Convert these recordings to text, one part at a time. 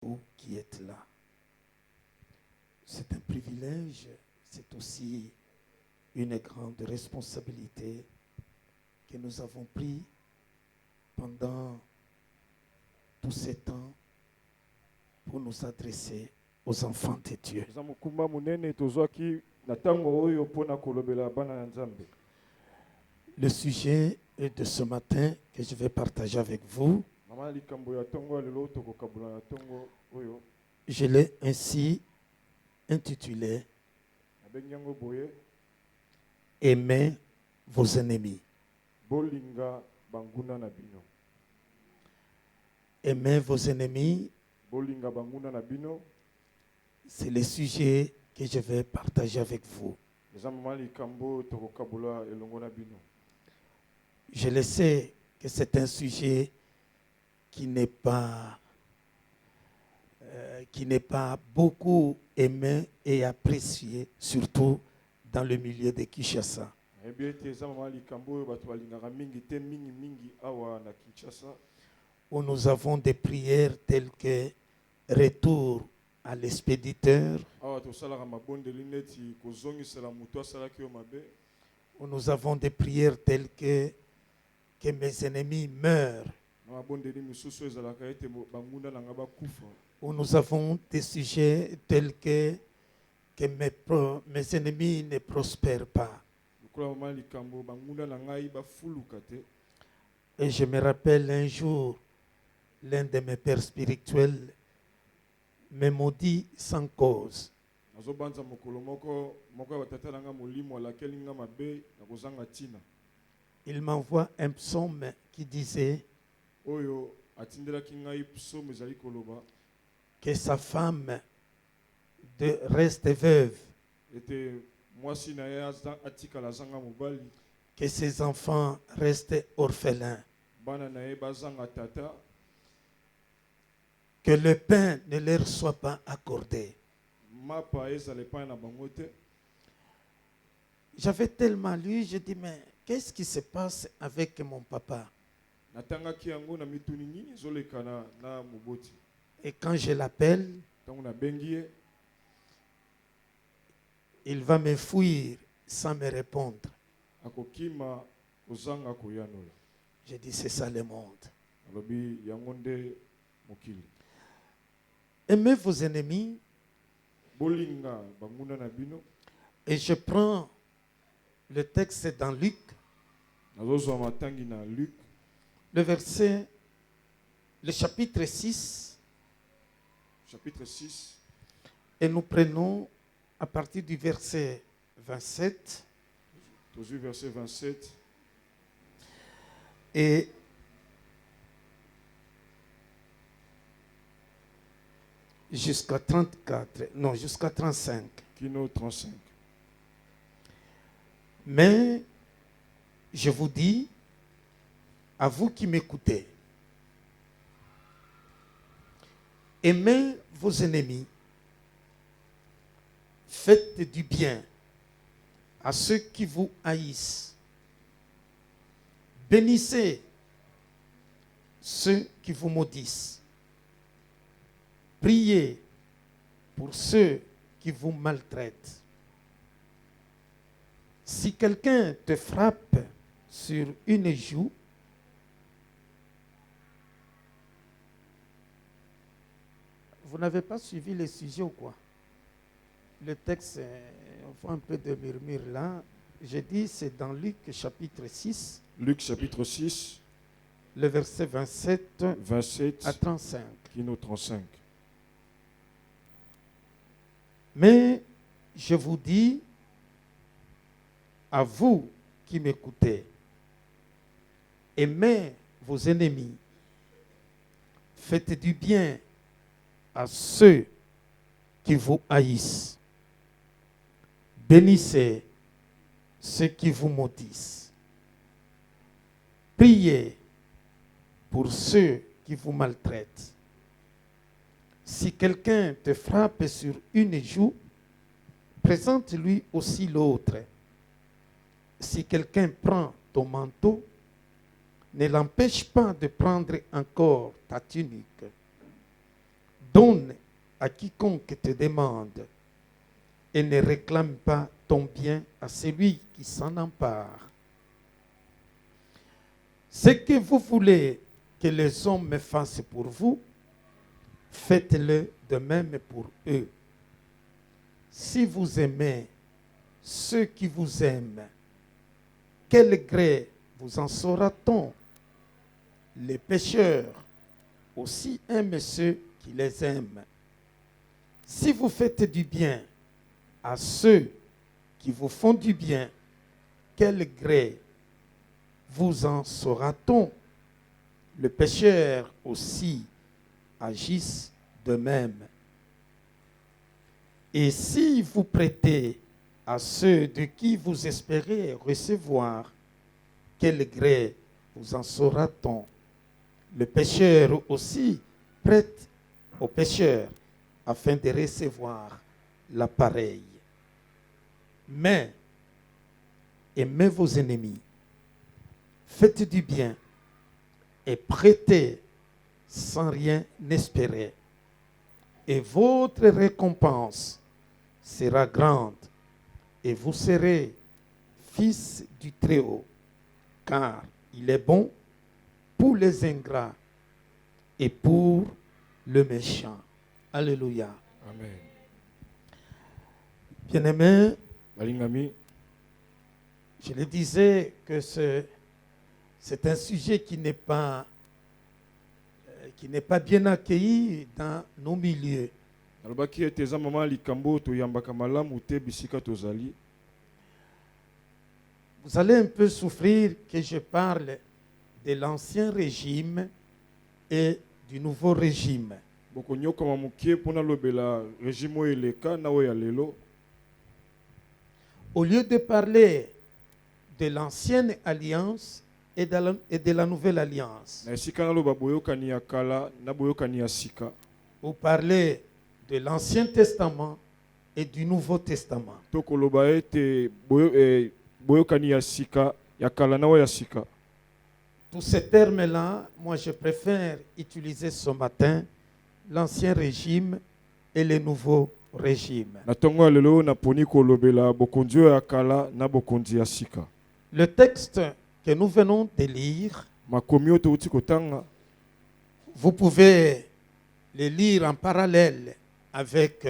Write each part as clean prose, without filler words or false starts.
vous qui êtes là. C'est un privilège, c'est aussi une grande responsabilité que nous avons pris pendant tous ces temps pour nous adresser aux enfants de Dieu. Le sujet de ce matin que je vais partager avec vous, je l'ai ainsi intitulé « Aimez vos ennemis ». Aimez vos ennemis, c'est le sujet que je vais partager avec vous. Je le sais que c'est un sujet qui n'est pas beaucoup aimé et apprécié, surtout dans le milieu de Kinshasa. Où nous avons des prières telles que retour à l'expéditeur, où nous avons des prières telles que mes ennemis meurent, où nous avons des sujets tels que mes ennemis ne prospèrent pas. Et je me rappelle un jour, l'un de mes pères spirituels me maudit sans cause. Il m'envoie un psaume qui disait que sa femme reste veuve, que ses enfants restent orphelins, que le pain ne leur soit pas accordé. J'avais tellement lu, je dis, mais qu'est-ce qui se passe avec mon papa? Et quand je l'appelle, il va me fuir sans me répondre. J'ai dit, c'est ça le monde. Aimez vos ennemis. Et je prends le texte dans Luc, le chapitre 6. Et nous prenons à partir du verset 27. Et jusqu'à 35. Mais je vous dis, à vous qui m'écoutez, aimez vos ennemis, faites du bien à ceux qui vous haïssent, bénissez ceux qui vous maudissent, priez pour ceux qui vous maltraitent. Si quelqu'un te frappe sur une joue, vous n'avez pas suivi le sujet ou quoi? Le texte, on voit un peu de murmure là. J'ai dit, c'est dans Luc chapitre 6. Luc chapitre 6. Le verset 27 à 35. 35. Mais je vous dis, à vous qui m'écoutez, aimez vos ennemis, faites du bien à ceux qui vous haïssent, bénissez ceux qui vous maudissent, priez pour ceux qui vous maltraitent. Si quelqu'un te frappe sur une joue, présente-lui aussi l'autre. Si quelqu'un prend ton manteau, ne l'empêche pas de prendre encore ta tunique. Donne à quiconque te demande et ne réclame pas ton bien à celui qui s'en empare. Ce que vous voulez que les hommes fassent pour vous, faites-le de même pour eux. Si vous aimez ceux qui vous aiment, quel gré vous en saura-t-on? Les pécheurs aussi aiment ceux qui les aiment. Si vous faites du bien à ceux qui vous font du bien, quel gré vous en saura-t-on? Les pécheurs aussi agissent de même. Et si vous prêtez à ceux de qui vous espérez recevoir, quel gré vous en saura-t-on? Le pécheur aussi prête aux pécheurs afin de recevoir l'appareil. Mais aimez vos ennemis, faites du bien et prêtez sans rien espérer. Et votre récompense sera grande et vous serez fils du Très-Haut, car il est bon pour les ingrats et pour le méchant. Alléluia. Amen. Bien-aimés, Balingami, je le disais que c'est un sujet qui n'est pas bien accueilli dans nos milieux. nalobaki ete eza mama likambo toyambaka malamu te bisika tozali. Vous allez un peu souffrir que je parle de l'ancien régime et du nouveau régime. Bokonyokama mokie mpona lobela régime oyo eleka na oyo ya lelo. Au lieu de parler de l'ancienne alliance et de la nouvelle alliance, Na esika naloba boyokani ya kala na boyokani ya sika. vous parlez de l'Ancien Testament et du Nouveau Testament. Tokoloba ete boyokani ya sika ya kala na oyo ya sika. Tous ces termes-là, moi je préfère utiliser ce matin l'ancien régime et le nouveau régime. Na tongo ya lelo naponi kolobela bokonzi oyo ya kala na bokonzi ya sika. Le texte que nous venons de lire, Makomi oyo touti kotanga vous pouvez le lire en parallèle avec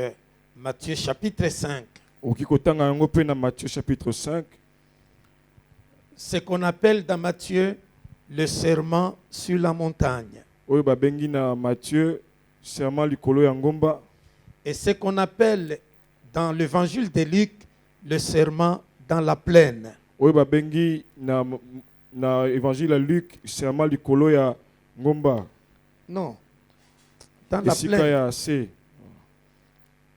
Matthieu chapitre 5. oki kotanga yango mpe na Matthieu chapitre 5. Ce qu'on appelle dans Matthieu le serment sur la montagne. Oyo babengi na Matthieu serment likolo ya ngomba. Et ce qu'on appelle dans l'évangile de Luc le serment dans la plaine. Oyo babengi na évangile ya Luc serment likolo ya ngomba. Non, dans la Esika plaine. ya se.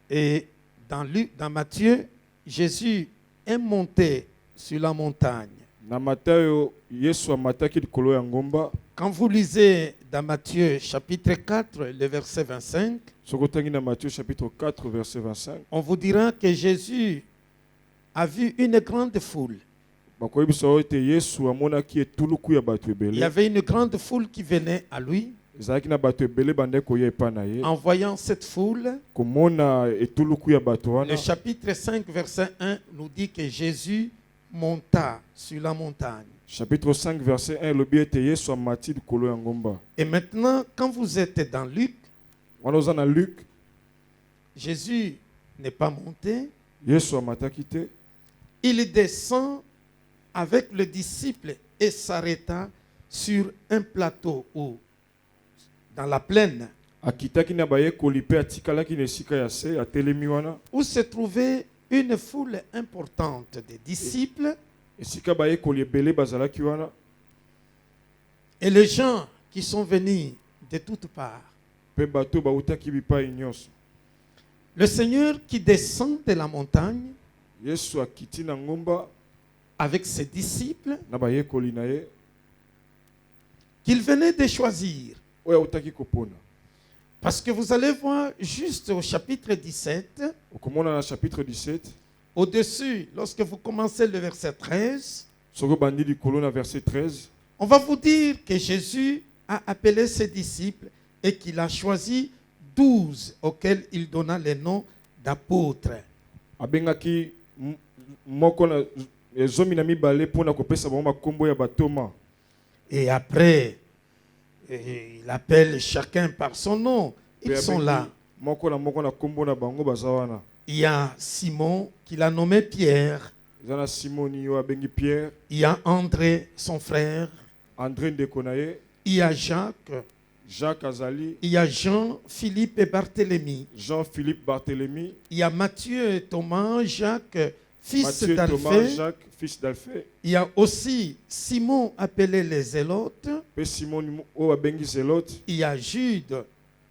Et dans Matthieu, Jésus est monté sur la montagne. Na Matayo Yesu amataki likolo ya ngomba. Quand vous lisez dans Matthieu chapitre 4, le verset 25, Sokotangi na Matthieu chapitre 4 verset 25. on vous dira que Jésus a vu une grande foule. Bakoyebisa oyo ete Yesu amonaki etuluku ya bato Il y ebele. avait une grande foule qui venait à lui. Ezalaki na bato ebele bandeki koya epai na ye. En voyant cette foule, Komona etuluku ya bato wana. le chapitre 5, verset 1 nous dit que Jésus monta sur la montagne. Chapitre 5 verset 1 elobi ete Yesu amati likolo ya ngomba. Et maintenant, quand vous êtes dans Luc, Wana oza na Luc, Jésus n'est pas monté. Yesu amataki te. Il descend avec le disciple et s'arrêta sur un plateau ou dans la plaine Akitaki na bayekoli mpe atikalaki na esika ya se atelemi wana. où se trouvait une foule importante de disciples Esika bayekoli ebele bazalaki wana. et les gens qui sont venus de toutes parts. Mpe bato bautaki bipai nyonso. Le Seigneur qui descend de la montagne Yesu akiti na ngomba avec ses disciples na bayekoli na ye. qu'il venait de choisir. Oyo autaki kopona. Parce que vous allez voir juste au chapitre 17, Okomona na chapitre 17. au-dessus, lorsque vous commencez le verset 13, Soko bandi likolo na verset 13. on va vous dire que Jésus a appelé ses disciples et qu'il a choisi 12 auxquels il donna les noms d'apôtres. abengaki moko na zomi na mibale mpona kopesa bango makombo ya batoma. Et après, il appelle chacun par son nom. Ils sont là. Moko na kombo na bango baza wana. Il y a Simon qu'il a nommé Pierre. Zana Simoni yo abengi Pierre. Il y a André, son frère. André ndeko na ye. Il y a Jacques. Jacques Azali. Il y a Jean, Philippe et Barthélemy. Jean-Philippe Barthélemy. Il y a Matthieu, Thomas, Jacques, fils Thomas, d'Alphée. Jacques, fils d'Alphée. Il y a aussi Simon appelé les Zélotes. Pe Simon o abengi Zélote. Il y a Jude,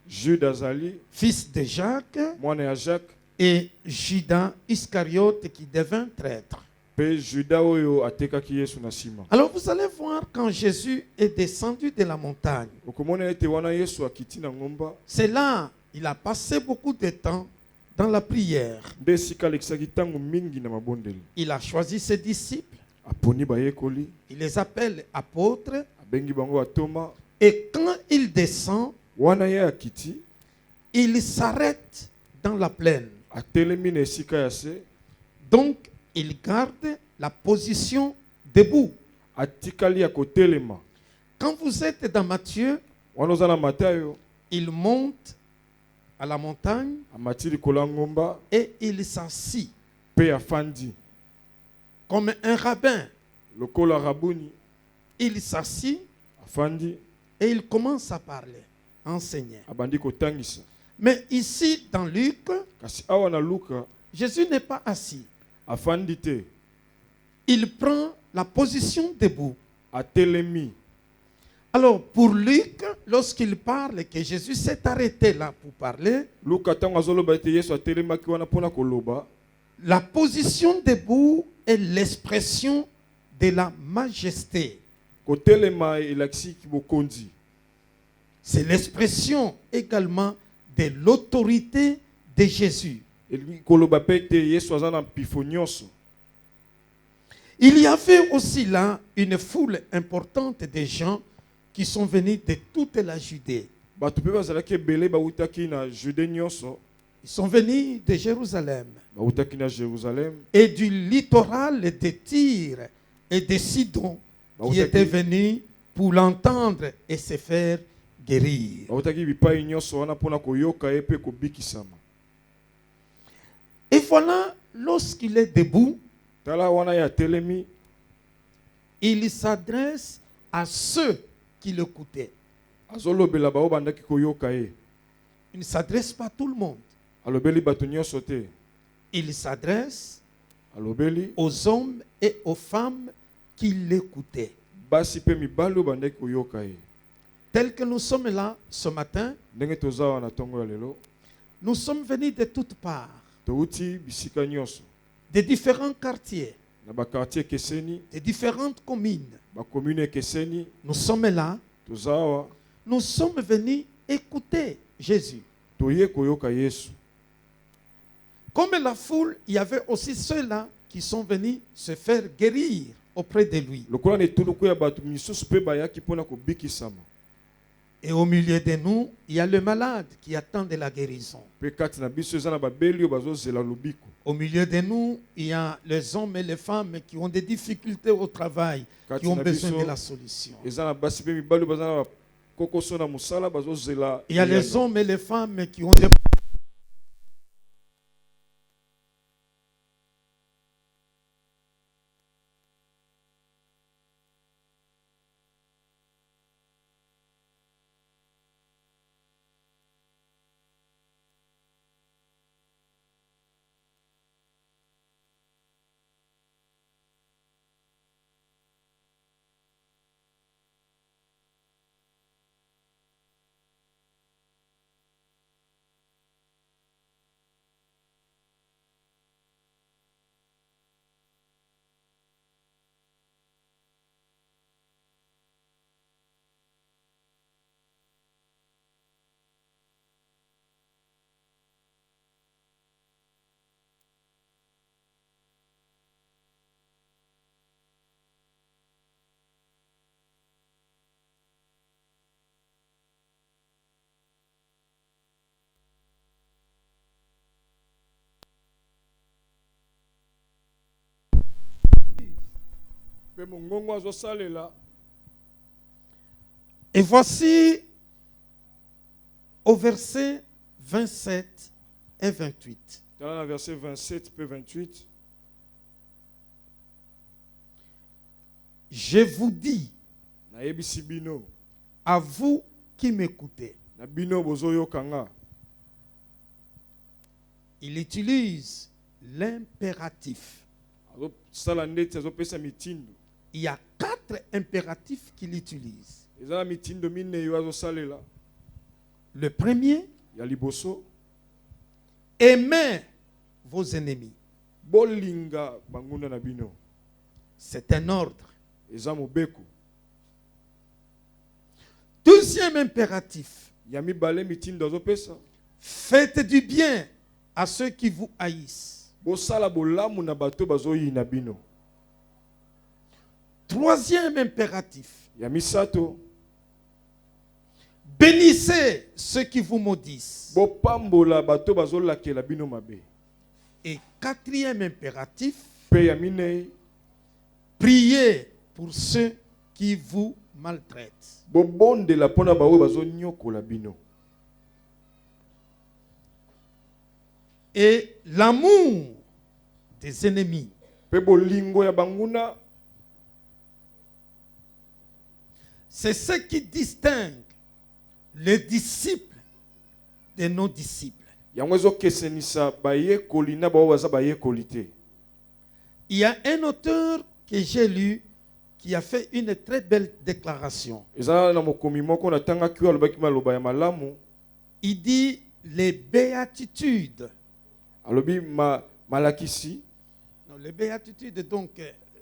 Jude Azali. fils de Jacques. Mwana ya Jacques. Et Judas Iscariote qui devint traître. Pe Judas oyo atekaki Yesu na sima. Alors vous allez voir quand Jésus est descendu de la montagne. Okomona ete wana Yesu akiti na ngomba. C'est là il a passé beaucoup de temps dans la prière. Nde sika alekisaki ntango mingi na mabondeli. Il a choisi ses disciples. Aponi bayekoli. Il les appelle apôtres. Abengi bango atoma. Et quand il descend, Wana ye akiti. il s'arrête dans la plaine. Atelemi na esika ya se. Donc, il garde la position debout. Atikali ya kotelema. Quand vous êtes dans Matthieu, Wana oza na Matayo. il monte à la montagne Amati likolo ya ngomba. et il s'assit Pe afandi. comme un rabbin. Lokola rabuni. Il s'assit Afandi. et il commence à parler, enseigner. Abandi kotangisa. Mais ici, dans Luc, Kasi awa na Luka. Jésus n'est pas assis. Afandi te. Il prend la position debout. Atelemi. Alors, pour Luc, lorsqu'il parle que Jésus s'est arrêté là pour parler, Luka tango azoloba ete Yesu atelemaki wana mpona koloba. la position debout est l'expression de la majesté. Kotelema elakisi bokonzi. C'est l'expression également de l'autorité de Jésus. Koloba pe ete Yesu aza na mpifo nyonso. Il y avait aussi là une foule importante de gens qui sont venus de toute la Judée. Bato pe bazalaki ebele bautaki na Jude nyonso. Ils sont venus de Jérusalem Bautaki na Jérusalem. et du littoral de Tyr et de Sidon qui étaient venus pour l'entendre et se faire guérir. Bautaki bipai nyonso wana mpona koyoka ye pe kobikisama. Et voilà, lorsqu'il est debout, Tala wana ya telemi. il s'adresse à ceux qui l'écoutaient. Azolobela bao bandaki koyoka ye. Il ne s'adresse pas à tout le monde. Alobeli bato nyonso te. Il s'adresse Alobeli aux hommes et aux femmes qui l'écoutaient. basi pe mibali oyo bandaki koyoka ye. Tel que nous sommes là ce matin, Ndenge toza wana ntongo ya lelo. nous sommes venus de toutes parts, Touti bisika nyonso. de différents quartiers, Na bakartier ekeseni. de différentes communes. Bakomune ekeseni. Nous sommes là, Toza awa. nous sommes venus écouter Jésus. Toye koyoka Yesu. Comme la foule, il y avait aussi ceux-là qui sont venus se faire guérir auprès de lui. Lokola na etuluku ya bato misusu pe bayaki mpona kobikisama. Et au milieu de nous, il y a le malade qui attend de la guérison. Pe kati na biso eza na babeli oyo bazozela lobiko. Au milieu de nous, il y a les hommes et les femmes qui ont des difficultés au travail, qui ont besoin de la solution. Eza na basi pe mibali oyo baza na bakokoso na mosala bazozela. Il y a les hommes et les femmes qui ont des Pe mongongo azosalela. Et voici au verset 27 et 28. Dans le verset 27 et 28. Je vous dis, Nayebisi bino. à vous qui m'écoutez, Na bino bozoyo kanga. il utilise l'impératif. Sala ndeti azopesa mitindo. Il y a 4 impératifs qu'il utilise. Ezala mitindo mine yo azosalela. Le premier, Ya liboso. aimez vos ennemis. Bolinga bangunda na bino. C'est un ordre. Eza mobeko. Deuxième impératif, Ya mibale mitindo azopesa. faites du bien à ceux qui vous haïssent. Bosala bolamu na bato bazoyi na bino. Troisième impératif, Ya misato. bénissez ceux qui vous maudissent. Bopambola bato bazolakela bino mabe. Et quatrième impératif, Pe ya minei. priez pour ceux qui vous maltraitent. Bobondela pona bawe bazonyokola bino. Et l'amour des ennemis, Pe bolingo ya banguna. c'est ce qui distingue les disciples de nos disciples. Yango ezokesenisa bayekoli na bawo baza bayekoli te. Il y a un auteur que j'ai lu qui a fait une très belle déclaration. Eza na mokomi moko na tanga ki alobaki maloba ya malamu. Il dit les béatitudes. Alobi malakisi. Non, les béatitudes, donc,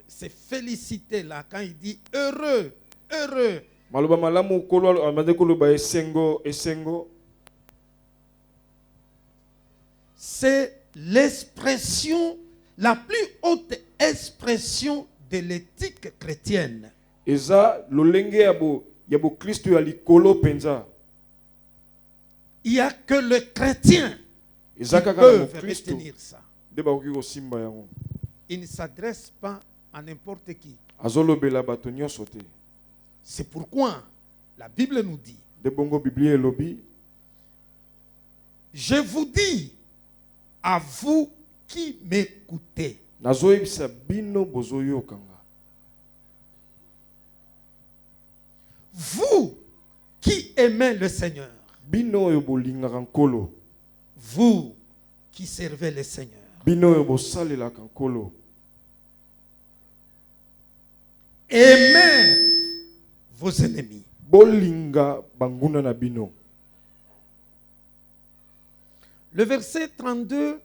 c'est félicité là quand il dit heureux, heureux. Maloba malamu kolo amade koloba esengo esengo. C'est l'expression, la plus haute expression de l'éthique chrétienne. Eza lolenge ya bo Kristo ya likolo penza. Il n'y a que le chrétien qui Eza kaka peut na Kristo. retenir ça. De ba ko simba yango. Il ne s'adresse pas à n'importe qui. Azolobela bato nyonso te. C'est pourquoi la Bible nous dit, De bongo Biblie elobi. je vous dis, à vous qui m'écoutez, Nazoyebisa bino bozoyo kanga. vous qui aimez le Seigneur, Bino oyo bolingaka nkolo. vous qui servez le Seigneur, Bino oyo bosalelaka nkolo. aimez vos ennemis. Bolinga banguna na bino. Le verset 32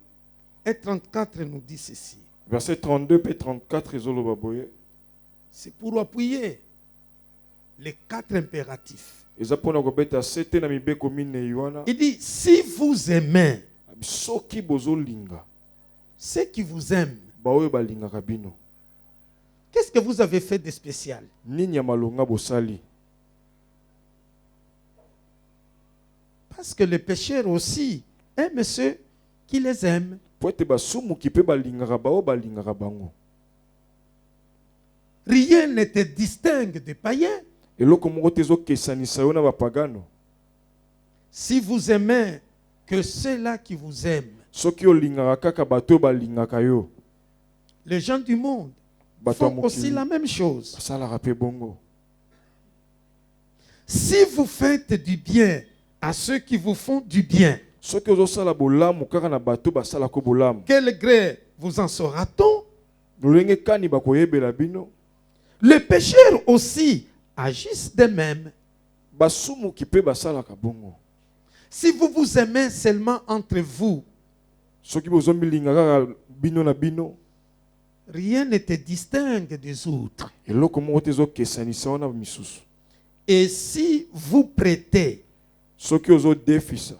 et 34 nous dit ceci. Verset 32 et 34 ezoloba boye. C'est pour appuyer les 4 impératifs. Eza pona kobeta sete na mibeko mine yuana. Il dit, si vous aimez Soki bozolinga. ceux qui vous aiment, Baoyo balingaka bino. qu'est-ce que vous avez fait de spécial? Nini ya malonga bosali. Parce que les pécheurs aussi aiment ceux qui les aiment. Po ete basumuki pe balingaka bao balingaka bango. Rien ne te distingue des païens. Eloko moko te ezokesanisa yo na bapagano. Si vous aimez que ceux-là qui vous aiment, Soki olingaka kaka bato balingaka yo. les gens du monde Bato ya font aussi mokili la même chose. basalaka pe bongo. Si vous faites du bien à ceux qui vous font du bien, Soki ozosala bolamu kaka na bato basalaka bolamu. quel gré vous en saura-t-on? Lolenge kani bakoyebela bino. Les pécheurs aussi agissent de même. Basumuki pe basalaka bongo. Si vous vous aimez seulement entre vous, Soki bozombilinga kaka bino na bino. rien ne te distingue des autres. Eloko moko te ezokesanisa wana misusu. Et si vous prêtez Soki ozodefisa.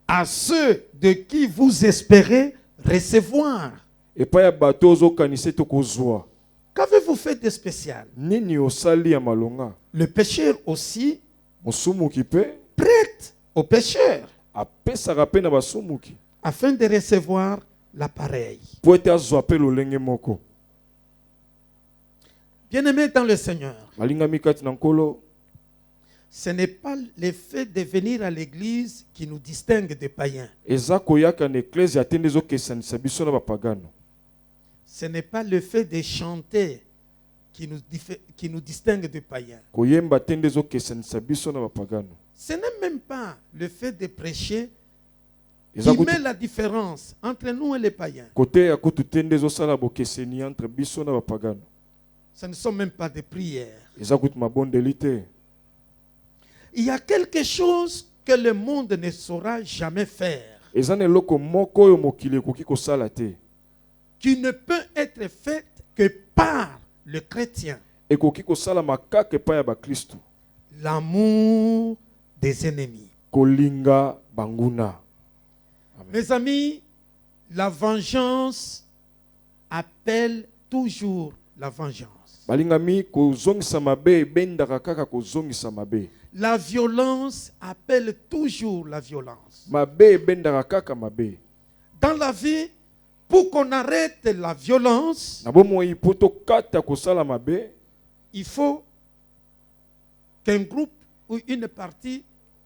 à ceux de qui vous espérez recevoir, Epai ya bato ozokanisa ete kozwa. qu'avez-vous fait de spécial? Nini osali ya malonga. Le pécheur aussi Mosumuki pe prête aux pécheurs apesaka pe na basumuki. afin de recevoir l'appareil. Po ete azwa pe lolenge moko. Bien-aimés dans le Seigneur, balingami kati na nkolo, ce n'est pas le fait de venir à l'église qui nous distingue des païens. eza koyaka na eklezia atende ezokesanisa biso na bapagano. Ce n'est pas le fait de chanter qui nous distingue des païens. Koyemba atende ezokesanisa biso na bapagano. Ce n'est même pas le fait de prêcher Eza qui kutu- met la différence entre nous et les païens. Kote ya kutu tende ezosala bokeseni entre biso na bapagano. Ce ne sont même pas des prières. Eza kutu mabondeli te. Il y a quelque chose que le monde ne saura jamais faire, Eza na eloko moko oyo mokili ekoki kosala te. qui ne peut être fait que par le chrétien. Ekoki kosala makaka epai ya bakristo. L'amour des ennemis. Kolinga banguna. Mes amis, la vengeance appelle toujours la vengeance. Balingami kozongisa mabe ebendaka kaka kozongisa mabe. La violence appelle toujours la violence. Mabe ebendaka kaka mabe. Dans la vie, pour qu'on arrête la violence, Na bomoi po tokata kosala mabe, il faut qu'un groupe ou une partie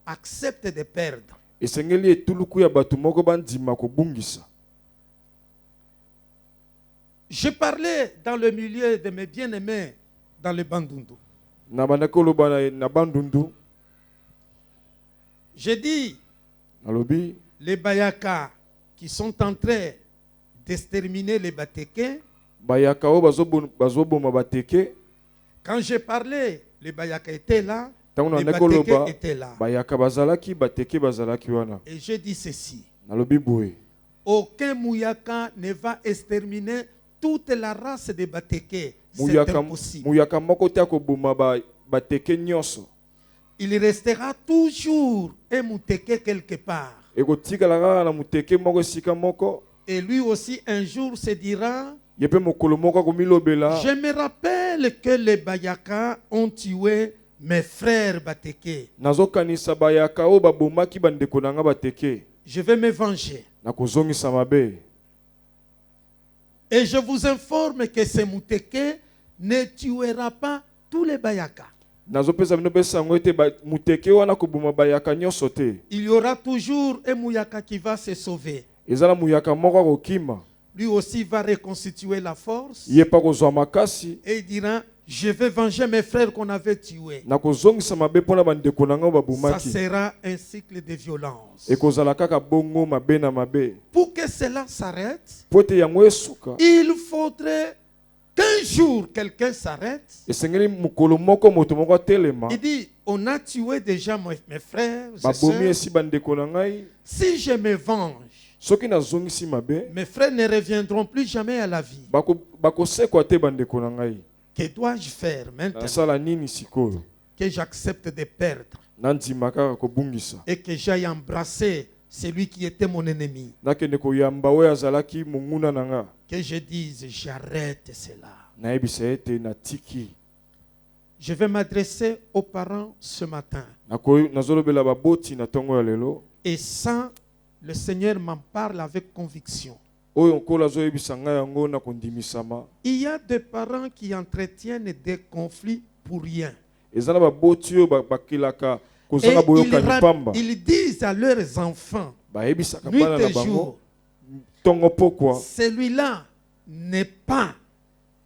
accepte de perdre. esengeli etuluku ya bato moko bandima kobungisa. Je parlais dans le milieu de mes bien-aimés dans le Bandundu. Na bandaki koloba na bandundu, J'ai dit, nalobi les Bayaka qui sont en train d'exterminer les Batékés, bayaka oyo bazoboma bateke. quand j'ai parlé, les Bayaka étaient là, Ntango na les ndeko loba Batékés étaient là. bayaka bazalaki bateke bazalaki wana. Et j'ai dit ceci, Nalobi boye, aucun Mouyaka ne va exterminer toute la race des Batékés. C'est muyaka impossible. muyaka moko te akoboma bateke nyonso. Il restera toujours un Mouteke quelque part. Ekotikala kaka na muteke moko esika moko. Et lui aussi un jour se dira, Ye pe mokolo moko akomilobela, je me rappelle que les Bayaka ont tué mes frères Batékés. nazokanisa bayaka oyo babomaki bandeko na nga bateke. Je vais me venger. Nakozongisa mabe. Et je vous informe que ce Mouteke ne tuera pas tous les Bayaka. Nazopesa bino pesa yango ete muteke wana koboma bayaka nyonso te. Il y aura toujours un Mouyaka qui va se sauver. Eza na muyaka moko akokima. Lui aussi va reconstituer la force. Ye pa kozwa makasi. Et il dira, je vais venger mes frères qu'on avait tués. Nakozongisa mabe mpona bandeko na nga oyo Ça babomaki. sera un cycle de violence. Ekozala kaka bongo mabe na mabe. Pour que cela s'arrête, Po ete yango esuka, il faudrait qu'un jour quelqu'un s'arrête. esengeli mokolo moko moto moko atelema. Il dit, on a tué déjà mes frères et Babomi sœurs. esi bandeko na ngai. Si je me venge, Soki nazongisi mabe, mes frères ne reviendront plus jamais à la vie. bakosekwa te bandeko na ngai. Que dois-je faire maintenant Nasala nini sikoyo? que j'accepte de perdre Nandima kaka kobungisa. et que j'aille embrasser celui qui était mon ennemi? Nakende koyamba oyo azalaki monguna na nga. Que je dise, j'arrête cela. Nayebisa ete natiki. Je vais m'adresser aux parents ce matin. Nazolobela baboti na tongo ya lelo. Et ça, le Seigneur m'en parle avec conviction. Oyo nkolo azoyebisa ngai yango na kondimisama. Il y a des parents qui entretiennent des conflits pour rien. Eza na baboti oyo bakilaka Et kozanga boyokani pamba. ils disent à leurs enfants, Bayebisaka nuit bana na et jour, bango. Tongo pokwa. celui-là n'est pas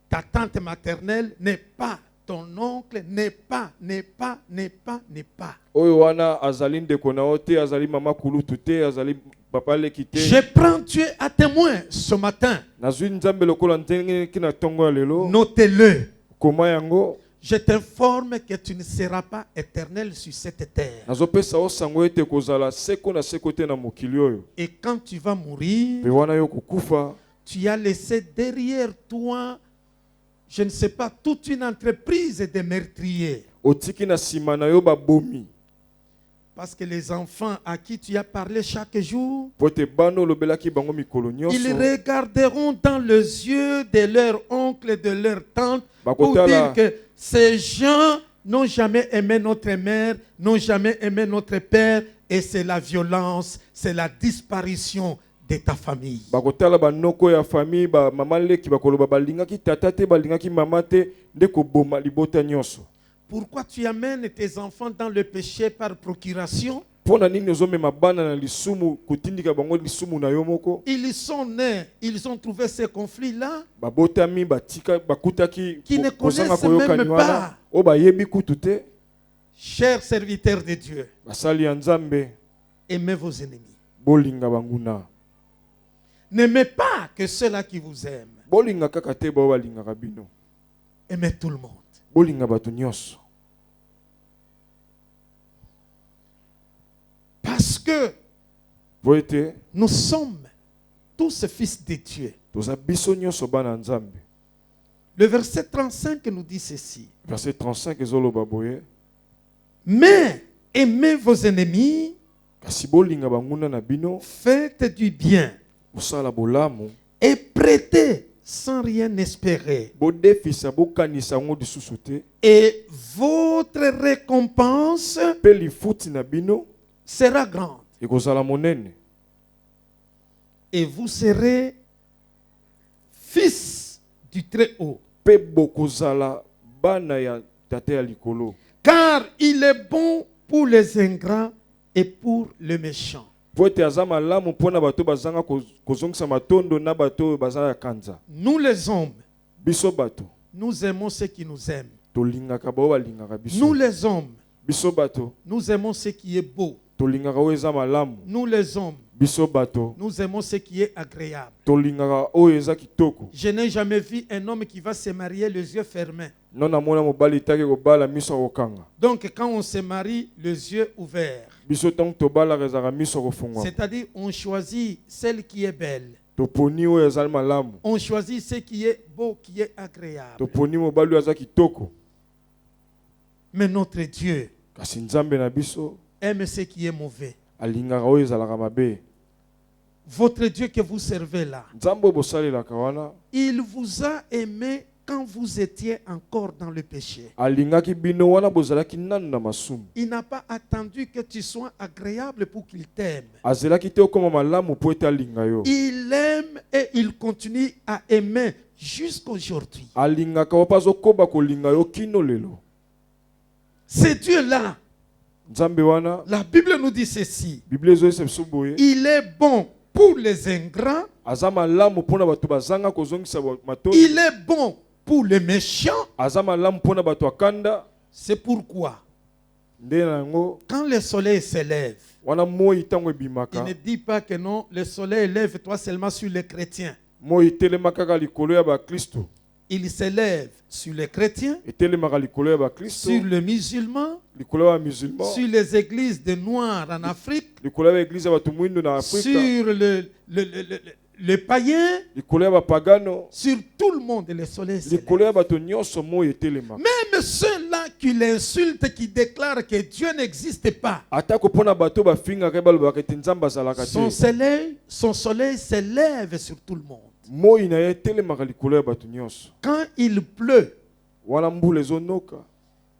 ta tante maternelle, n'est pas ton oncle, n'est pas. Oyo wana azali ndeko na ote, azali mama kulutu te, azali papa leki te. Je prends Dieu à témoin ce matin. Nazwi nzambe lokola ndenge kina tongo ya lelo. Notez-le. Koma yango. Je t'informe que tu ne seras pas éternel sur cette terre. Nazopesa osango ete kozala seko na seko te na mokili oyo. Et quand tu vas mourir, Pe wana yo kokufa, tu as laissé derrière toi, je ne sais pas, toute une entreprise de meurtriers. otiki na sima na yo babomi. Parce que les enfants à qui tu as parlé chaque jour, Po ete bano olobelaki bango mikolo nyonso. ils regarderont dans les yeux de leur oncle et de leur tante pour Bakotala. dire que ces gens n'ont jamais aimé notre mère, n'ont jamais aimé notre père, et c'est la violence, c'est la disparition de ta famille. bakotala banoko ya famille ba mama leki bakoloba balingaki tata te balingaki mama te nde koboma libota nyonso. Pourquoi tu amènes tes enfants dans le péché par procuration? Pona nini ozomema bana na lisumu kotindika bango lisumu na yo moko? Ils sont nés, ils ont trouvé ces conflits-là. Babotami batika bakutaki Qui ne kozanga connaissent koyoka même wana pas. o bayebi kutu te. Chers serviteurs de Dieu, Basali ya Nzambe aimez vos ennemis. bolinga banguna. N'aimez pas que ceux-là qui vous aiment. Bolinga kaka te ba balinga kabino. Aimez tout le monde. Bolinga batu nyonso. Parce que Voyez, nous sommes tous fils de Dieu. toza biso nyonso bana Nzambe. Le verset 35 nous dit ceci. Verset 35 ezoloba boye. Mais aimez vos ennemis, Kasi bolinga banguna na bino, faites du bien osala bolamu, et prêtez sans rien espérer. bodefisa bokanisa ngo lisusu te, Et votre récompense pe lifuti na bino sera grande. ekozala monene. Et vous serez fils du Très-Haut. Pe bokozala bana ya tate ya likolo. Car il est bon pour les ingrats et pour les méchants. Po ete aza malamu mpona bato bazanga kozongisa matondo na bato bazala ya kanza. Nous les hommes, Biso bato nous aimons ceux qui nous aiment. tolingaka bao balingaka biso. Nous les hommes, Biso bato nous aimons ce qui est beau. tolingaka oyo eza malamu. Nous les hommes, Biso bato nous aimons ce qui est agréable. tolingaka oyo eza kitoko. Je n'ai jamais vu un homme qui va se marier les yeux fermés. Non namona mobali take kobala miso kokanga. Donc quand on se marie, les yeux ouverts. Biso tango tobala rezaka miso kofungwa. C'est-à-dire on choisit celle qui est belle. Toponi oyo ezali malamu. On choisit ce qui est beau, qui est agréable. Toponi mobali oyo aza kitoko. Mais notre Dieu Kasi Nzambe na biso aime ce qui est mauvais. alingaka oyo ezalaka mabe. Votre Dieu que vous servez là, Nzambe oyo bosalelaka wana il vous a aimé quand vous étiez encore dans le péché. alingaki bino wana bozalaki nanu na masumu. Il n'a pas attendu que tu sois agréable pour qu'il t'aime. Azelaki te okoma malamu po ete alinga yo. Il aime et il continue à aimer jusqu'aujourd'hui. Alingaka wapa azokoba kolinga yo kino lelo. C'est Dieu-là. Nzambe wana La Bible nous dit ceci. Bible ezoyesa biso boye. Il est bon pour les ingrats. Aza malamu mpona bato bazanga kozongisa matondo. Il est bon pour les méchants. Aza malamu mpona bato akanda. C'est pourquoi, Nde nango quand le soleil s'élève, wana moi tango il ebimaka. ne dit pas que non, le soleil lève-toi seulement sur les chrétiens. Moi telema kaka likolo ya ba Kristo. Il s'élève sur les chrétiens, Etelemaka likolo ya ba Kristo. sur les musulmans, Likolo ya musulman. sur les églises de Noirs en Afrique, Likolo ya église ya bato mwindo na Afrika. sur les païens, Likolo ya bapagano. sur tout le monde. Le soleil s'élève. Likolo ya bato nyonso moi etelemaka. Même ceux-là qui l'insultent, qui déclarent que Dieu n'existe pas, Atako pona bato bafingaka balobaka ete Nzambe azalaka te. son soleil s'élève sur tout le monde. Moi na ye etelemaka likolo ya bato nyonso. Quand il pleut, Wana mbula ezonoka.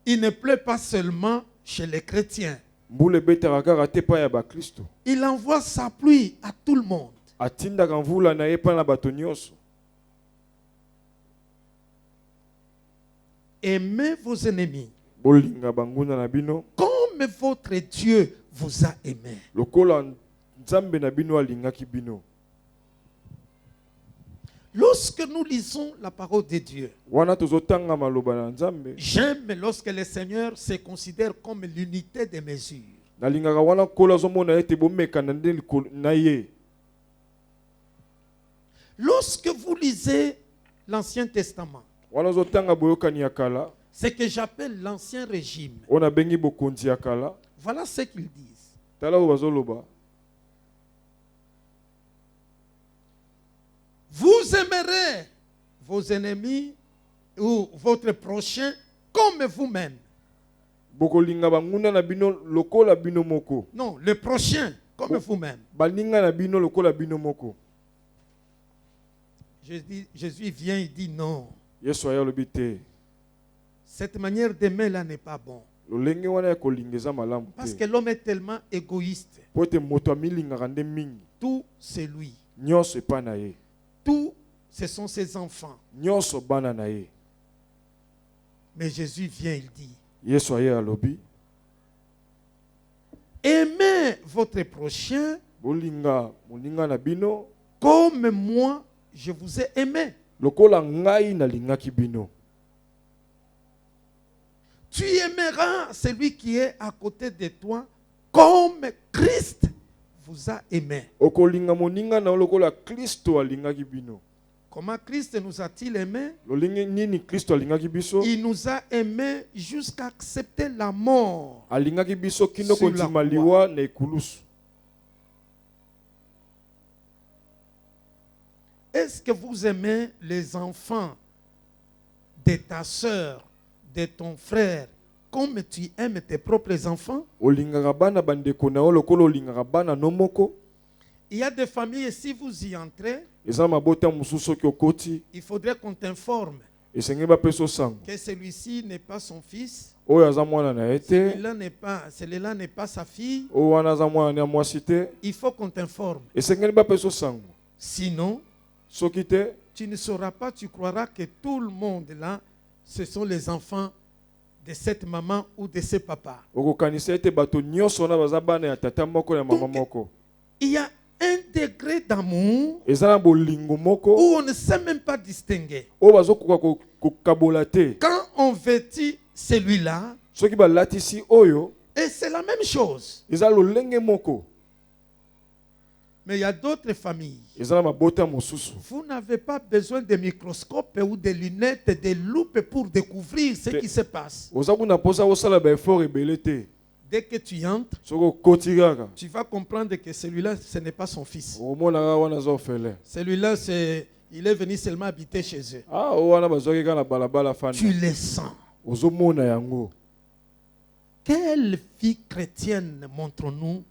il ne pleut pas seulement chez les chrétiens. Mbula ebetaka kaka te pa ya ba Kristo. Il envoie sa pluie à tout le monde. Atindaka mvula na ye pa na bato nyonso. Aimez vos ennemis Bolinga banguna na bino. comme votre Dieu vous a aimé. Lokola Nzambe na bino alingaki bino. Lorsque nous lisons la parole de Dieu, Wana tozotanga maloba na Nzambe. j'aime lorsque le Seigneur se considère comme l'unité des mesures. Nalingaka wana kola zomona ete bomeka na nde likolo na ye. Lorsque vous lisez l'Ancien Testament, Wana zotanga boyokani ya kala. ce que j'appelle l'Ancien Régime, Ona bengi bokonzi ya kala. voilà ce qu'ils disent. Tala oyo bazoloba. Vous aimerez vos ennemis ou votre prochain comme vous-même. Bokolinga banguna na bino lokola bino moko. Non, le prochain comme vous-même. Balinga na bino lokola bino moko. Jésus vient, il dit non. Yesu aya lobi te. Cette manière d'aimer là n'est pas bon. Lolenge wana ya kolingeza malamu Parce te. que l'homme est tellement égoïste. Po ete moto amilingaka nde mingi. Tout, c'est lui. nyonso epai na ye. Tout, ce sont ses enfants. Nyonso bana na ye. Mais Jésus vient, il dit, Yesu aye alobi, aimez votre prochain bolinga moninga na bino comme moi, je vous ai aimé. lokola ngai nalingaki bino. Tu aimeras celui qui est à côté de toi comme Christ vous a aimé. Okolinga moninga na lokola Kristo alingaki bino. Comment Christ nous a-t-il aimés? Lolingi nini Kristo alingaki biso? Il nous a aimés jusqu'à accepter la mort. Alingaki biso kino Sur la kontima liwa na ekulusu. Est-ce que vous aimez les enfants de ta sœur, de ton frère, comme tu aimes tes propres enfants? Olingaka bana bandeko na yo lokola olingaka bana no moko. Il y a des familles, si vous y entrez, Eza mabota mosusu soki okoti il faudrait qu'on t'informe esengeli bapesa sango. que celui-ci n'est pas son fils, Oyo aza mwana na ye te, celui-là n'est pas sa fille. oyo wana aza mwana ya mwasi te, Il faut qu'on t'informe. esengeli bapesa sango. Sinon, Soki te, tu ne sauras pas, tu croiras que tout le monde là, ce sont les enfants de cette maman ou de ce papa. okokanisa ete bato nyonso wana baza bana ya tata moko ya mama Donc, moko. il y a un degré d'amour Eza na bolingo moko où on ne sait même pas distinguer. oyo bazokoka kokabola te. Quand on vêtit celui-là, Soki balatisi oyo, et c'est la même chose. eza lolenge moko. Mais il y a d'autres familles. Eza na mabota mosusu. Vous n'avez pas besoin de microscope ou de lunettes, de loupes pour découvrir ce qui se passe. Oza kuna posa osala ba effort ebele te. Dès que tu entres, Soko okoti kaka, tu vas comprendre que celui-là, ce n'est pas son fils. omonaka wana aza orphelin. Celui-là, il est venu seulement habiter chez eux. Ah, oyo wana bazwaki kaka na balabala fanda. Tu les sens. Ozomona yango. Quelle vie chrétienne montrons-nous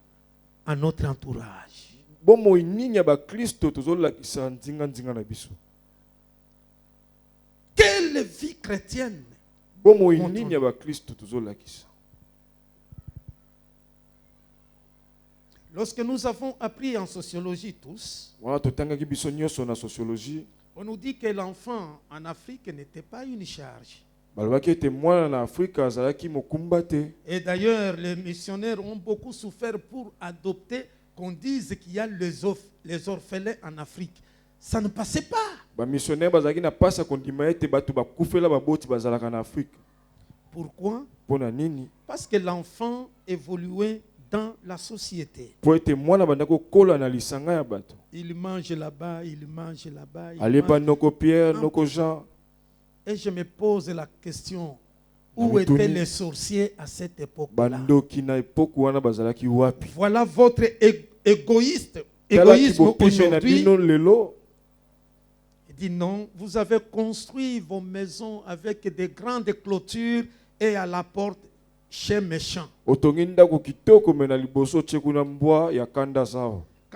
à notre entourage? Bomoi nini ya bakristo tozolakisa ndinga na biso? Quelle vie chrétienne? Bomoi nini ya bakristo tozolakisa? Lorsque nous avons appris en sociologie tous, Wana totangaki biso nyonso na sociologie, on nous dit que l'enfant en Afrique n'était pas une charge. balobaki ete mwana na Afrika azalaki mokumba te. Et d'ailleurs, les missionnaires ont beaucoup souffert pour adopter qu'on dise qu'il y a les orphelins en Afrique. Ça ne passait pas. Bamissionnaire bazalaki na pasa kondima ete bato bakufela baboti bazalaka na Afrika. Pourquoi? Pona nini? Parce que l'enfant évoluait dans la société. Po ete mwana bandako kola na lisanga ya bato. Il mange là-bas, il mange là-bas. Alepa noko Pierre, noko Jean. Et je me pose la question, où étaient les sorciers à cette époque-là? Bandoki na époque wana bazalaki wapi? Voilà votre égoïsme aujourd'hui. Il dit non, vous avez construit vos maisons avec des grandes clôtures et à la porte chien méchant. Quand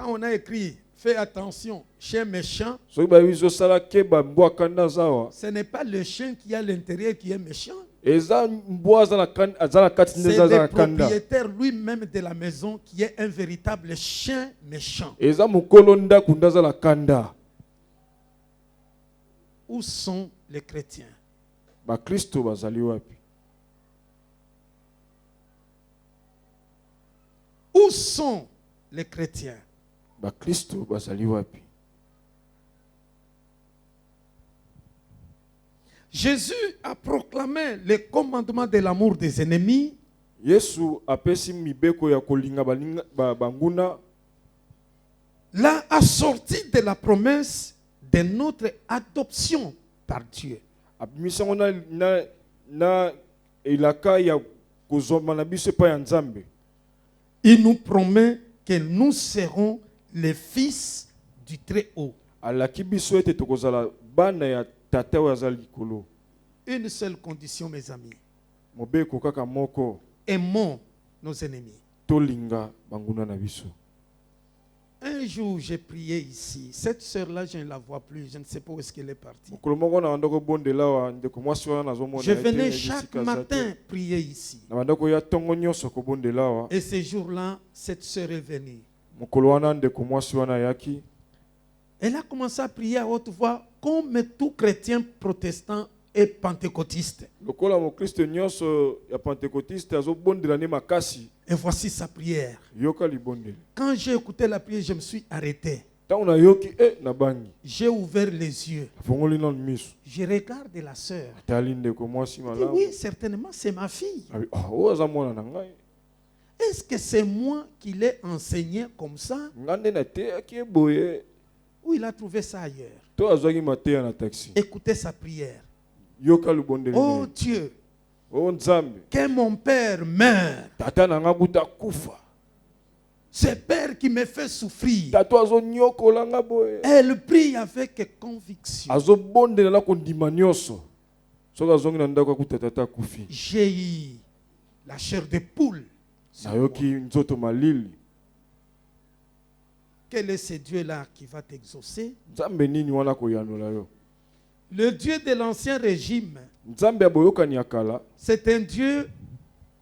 on a écrit fais attention, chien méchant, ce n'est pas le chien qui est à l'intérieur qui est méchant. C'est le propriétaire lui-même de la maison qui est un véritable chien méchant. Où sont les chrétiens? Où sont les chrétiens? Jésus a proclamé le commandement de l'amour des ennemis. L'a assorti de la promesse de notre adoption par Dieu. Il nous promet que nous serons les fils du Très-Haut. Une seule condition, mes amis. Aimons nos ennemis. Un jour, j'ai prié ici. Cette sœur-là, je ne la vois plus. Je ne sais pas où est-ce qu'elle est partie. Je venais chaque matin prier ici. Et ce jour-là, cette sœur est venue. mokolo wana ndeko mwasi wana yaki. Elle a commencé à prier à haute voix comme tout chrétien protestant et pentecôtiste. Lokola mo Kristo nyonso ya pentecôtiste azobondela ne makasi. Et voici sa prière. Yoka libondeli. Quand j'ai écouté la prière, je me suis arrêté. Tauna yoki na bangi. J'ai ouvert les yeux. Fongoli non misu. Je regarde la sœur. Tali ndeko mwasi malamu. Oui, certainement, c'est ma fille. Oh aza mwana na ngai. Est-ce que c'est moi qui l'ai enseigné comme ça? Ngande na te aki boye. Ou il a trouvé ça ailleurs? To azwaki mateya na taxi. Écoutez sa prière. Yoka libondeli. Oh Dieu, Oh Nzambe. que mon père meure. Tata na nga buta kufa. Ce père qui me fait souffrir. Tato azo nyokola nga boye. Elle prie avec conviction. Azo bondela na kondima nyonso. Soka zongi na ndako akuta tata kufi. J'ai eu la chair de poule. Na yoki nzoto malili. Quel est ce Dieu-là qui va t'exaucer? Nzambe nini wana koyanola yo? Le Dieu de l'ancien régime, Nzambe aboyokani ya kala. c'est un Dieu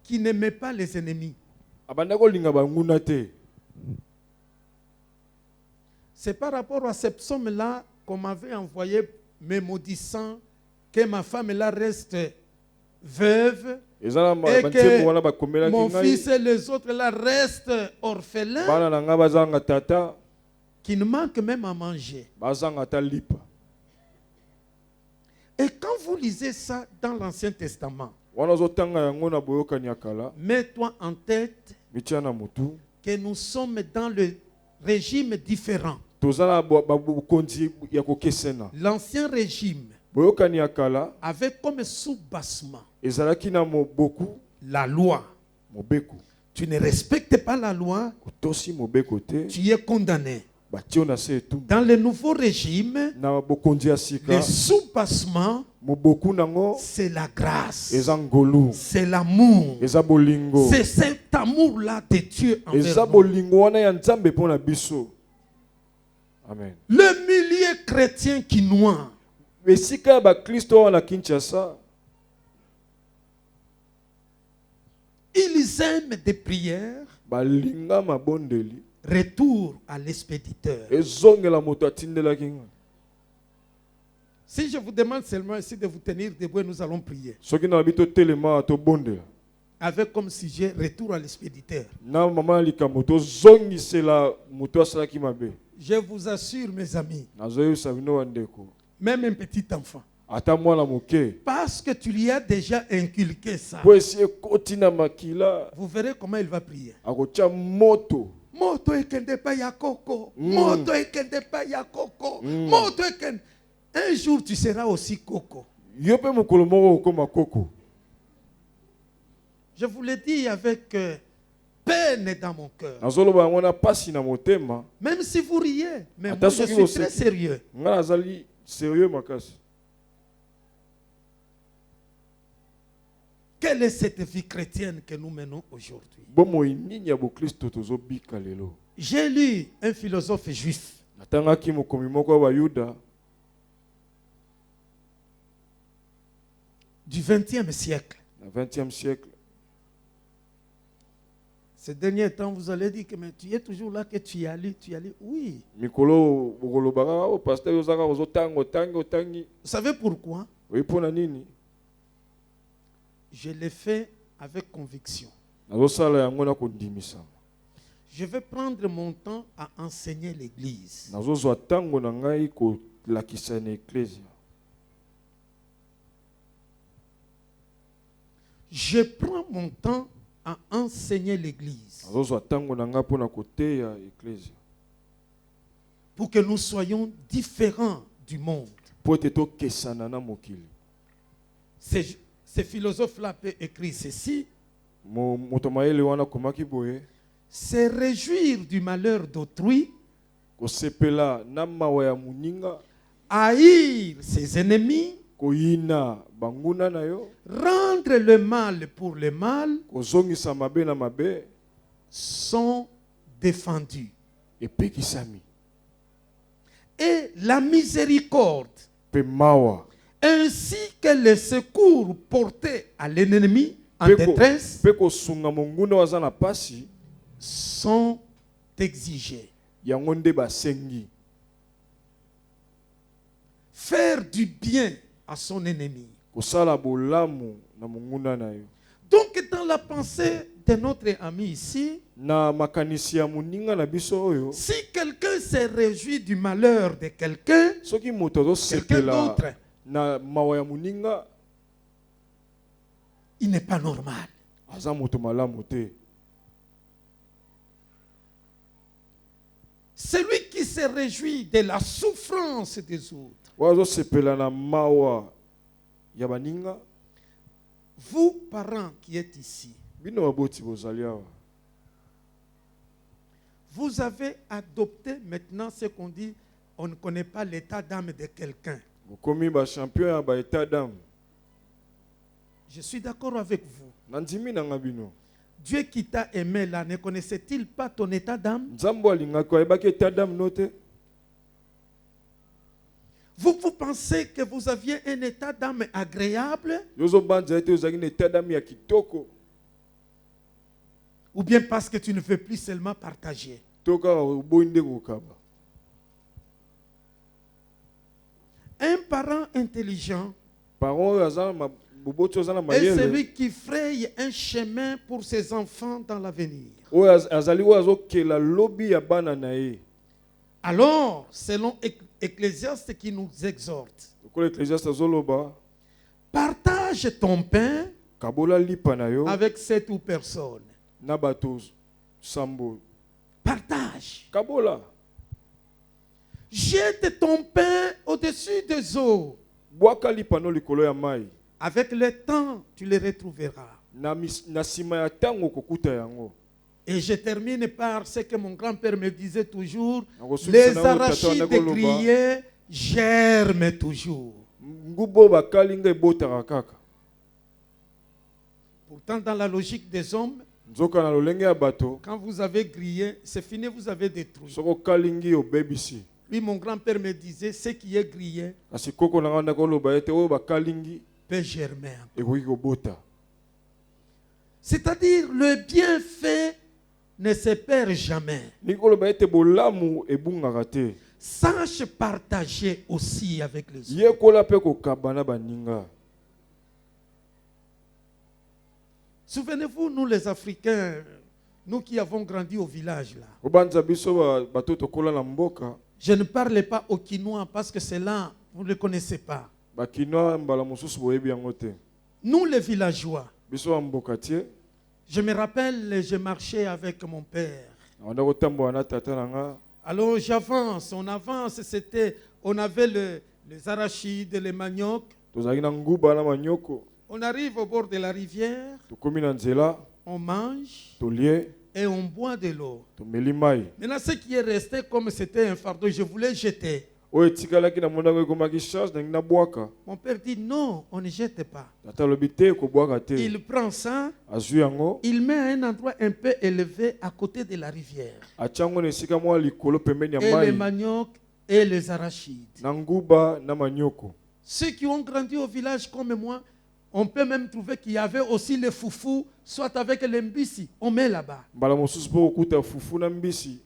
qui n'aimait pas les ennemis. Abanda kolinga banguna te. C'est par rapport à ce psaume-là qu'on m'avait envoyé me maudissant que ma femme-là reste veuve Ezana et bantembo wana bakomela que mon kingai. fils et les autres là restent orphelins, Bana na nga bazanga tata, qui ne manquent même à manger. bazanga ta lipa. Et quand vous lisez ça dans l'Ancien Testament, Wana zotanga yango na boyokani ya kala. mets-toi en tête Mitia na mutu. que nous sommes dans le régime différent. Tozana bokonzi ya kokesena. L'ancien régime Boyokani ya kala. avait comme sous-bassement Ezalaki na moboku. la loi. Mobeko. Tu ne respectes pas la loi, Otosi mobeko te. tu es condamné. Batio na se tu. Dans le nouveau régime, Na bokonzi ya sika. le sous-bassement, Moboku nango. c'est la grâce, Eza ngolu. c'est l'amour. Eza bolingo. C'est cet amour-là de Dieu envers Eza nous. bolingo wana ya Nzambe pona biso. Amen. Le millier chrétien qui noie, Esika ba Kristo wana Kinshasa. ils aiment des prières, Balinga mabondeli. retour à l'expéditeur. Ezongela moto atindela kinga. Si je vous demande seulement ici de vous tenir debout, et nous allons prier. Soki na bito telema to bondela. Avec comme sujet retour à l'expéditeur. Na mama likambo to zongisela moto asalaki mabe. Je vous assure, mes amis, Nazoyo sabino wandeko. même un petit enfant, Ata mwana moke. parce que tu lui as déjà inculqué ça, Po esi ekoti na makila. vous verrez comment il va prier. Akotia moto. Moto ekende pa ya koko. Moto ekende pa ya koko. Moto ekende. Un jour tu seras aussi koko. Yo pe mokolo moko okoma koko. Je vous l'ai dit avec peine dans mon cœur. Nazoloba yango na pasi na motema. Même si vous riez, mais moi Attention je qu'il suis très aussi- sérieux. Nga nazali sérieux makasi. Quelle est cette vie chrétienne que nous menons aujourd'hui? Bomoi nini ya bokristo tozobika lelo. J'ai lu un philosophe juif. Natangaki mokomi moko ya bayuda Du XXe siècle. na 20e siècle. Ces derniers temps, vous allez dire que mais tu es toujours là, que tu y allais, tu y allais. Oui. Mikolo bokolobaka o pasteur yozaka ozotango tangi. Vous savez pourquoi? Oipona nini? Je l'ai fait avec conviction. Nazosala yango na kondimisa. Je vais prendre mon temps à enseigner l'Église. Nazozwa tango na ngai kolakisa na ecclesia. Je prends mon temps à enseigner l'Église Nazozwa tango na ngai pona koteya ecclesia. pour que nous soyons différents du monde. Po ete tokesana na mokili. Ces philosophes-là peuvent écrire ceci: Moto mayele wana komaki boye. se réjouir du malheur d'autrui, Kosepela na mawa ya muninga. haïr ses ennemis, Koyina banguna na yo. rendre le mal pour le mal, Kozongisa mabe na mabe. sont défendus. Epekisami. Et la miséricorde, Pe mawa. ainsi que le secours porté à l'ennemi en détresse, Pe kosunga monguna waza na pasi. sont exigé. yango nde basengi. Faire du bien à son ennemi. Kosala bolamu na monguna na yo. Donc, dans la pensée de notre ami ici, Na makanisi ya moninga na biso oyo, si quelqu'un se réjouit du malheur de quelqu'un, soki moto azo quelqu'un sepela d'autre, na mawa ya moninga, il n'est pas normal. aza moto malamu te. Celui qui se réjouit de la souffrance des autres, Oyo azo sepela na mawa ya baninga, vous, parents qui êtes ici, bino baboti bozali awa. vous avez adopté maintenant ce qu'on dit, on ne connaît pas l'état d'âme de quelqu'un. Bokomi ba champion ya ba état d'âme. Je suis d'accord avec vous. Nandimi na ngabino. Dieu qui t'a aimé là, ne connaissait-il pas ton état d'âme? Nzambo alinga ko ebaki état d'âme note. Vous pensez que vous aviez un état d'âme agréable? Yozo banza ete ozaki na état d'âme ya kitoko. Ou bien parce que tu ne veux plus seulement partager? Toka oboinde kokaba. Un parent intelligent Parents azana boboti ozana est mayele. celui qui fraye un chemin pour ses enfants dans l'avenir. Oyo azali oyo azokela lobi ya bana na ye. Alors, selon Ecclésiaste qui nous exhorte, Lokola Ecclésiaste azoloba, partage ton pain kabola lipa na yo avec 7 ou personnes. na bato sambo. Partage. Kabola. Jette ton pain au-dessus des eaux. Bwaka lipa no likolo ya mai. Avec le temps, tu les retrouveras. Na sima ya tango kokuta yango. Et je termine par ce que mon grand-père me disait toujours. Nakosuki Les sana oyo tata arachides wana koloba, grillés germent toujours. ngubo bakalinga ebotaka kaka. Pourtant, dans la logique des hommes, Nzoka na lolenge ya bato, quand vous avez grillé, c'est fini, vous avez détruit. soko kalingi obebisi. Lui, mon grand-père me disait, ce qui est grillé Kasi koko na nganda koloba ete oyo bakalingi peut germer. ekoki kobota. C'est-à-dire, le bienfait ne se perd jamais. Ni koloba ete bolamu ebungaka te. Sache partager aussi avec les autres. Yekola pe kokaba na baninga. Souvenez-vous, nous les Africains, nous qui avons grandi au village là. Obanza biso bato tokola na mboka, Je ne parle pas au Quinois parce que c'est là, vous ne le connaissez pas. bakinoa mbala mosusu boyebi yango te. Nous les villageois, Biso ya mboka tie, je me rappelle, je marchais avec mon père. anda kotambola na tata na nga. Alors j'avance, on avance, on avait les arachides, les maniocs. Tozalaki na nguba na manyoko. On arrive au bord de la rivière, Tokomi na nzela, on mange tolie, et on boit de l'eau. tomeli mai. Maintenant, ce qui est resté, comme c'était un fardeau, je voulais jeter. Oyo etikalaki na mondako ekomaki charge na ngi na bwaka. Mon père dit non, on ne jette pas. Tata alobi te ekobwaka te. Il prend ça, Azwi yango, il met à un endroit un peu élevé à côté de la rivière. atia yango na esika mwa likolo pembeni ya Et les mai, maniocs et les arachides. na nguba na manyoko. Ceux qui ont grandi au village comme moi, on peut même trouver qu'il y avait aussi les foufous, soit avec les mbisi. On met là-bas. Mbala mosusu po kokuta fufu na mbisi.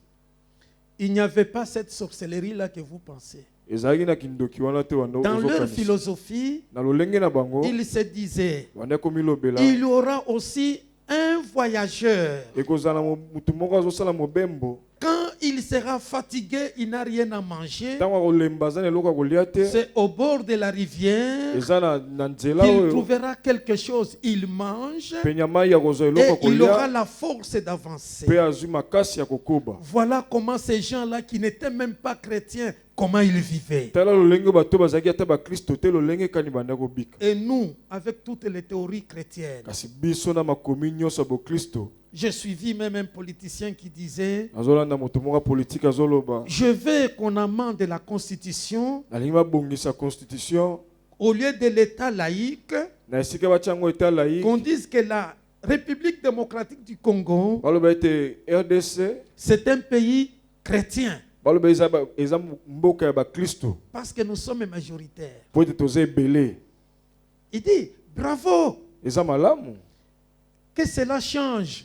Il n'y avait pas cette sorcellerie-là que vous pensez. Ezalaki na kindoki wana te wanda Dans leur ozokanisa. philosophie, Na lolenge na bango, ils se disaient, wanda komilobela. il y aura aussi un voyageur. Ekozala mutu moko azosala mobembo. Quand il sera fatigué, il n'a rien à manger. Ntango akolemba aza na eloko ya kolia te, C'est au bord de la rivière eza na nzela qu'il oyo, trouvera quelque chose. Il mange penya mai akozwa eloko ya et il aura kolia, la force d'avancer. pe azwi makasi ya kokoba. Voilà comment ces gens-là qui n'étaient même pas chrétiens, comment ils vivaient. Tala lolenge bato bazalaki ata bakristo te lolenge kani banda kobika. Et nous, avec toutes les théories chrétiennes, Kasi biso na makomi nyonso ya bokristo, j'ai suivi même un politicien qui disait, azolanda moto moko ya politike azoloba, je veux qu'on amende la constitution nalingi babongisa constitution, au lieu de l'état laïque, na esika batia yango eta laïque, qu'on dise que la République démocratique du Congo, baloba ete RDC, c'est un pays chrétien, baloba eza mboka ya bakristo, parce que nous sommes majoritaires. po ete toza ebele. Il dit, bravo, Eza malamu, que cela change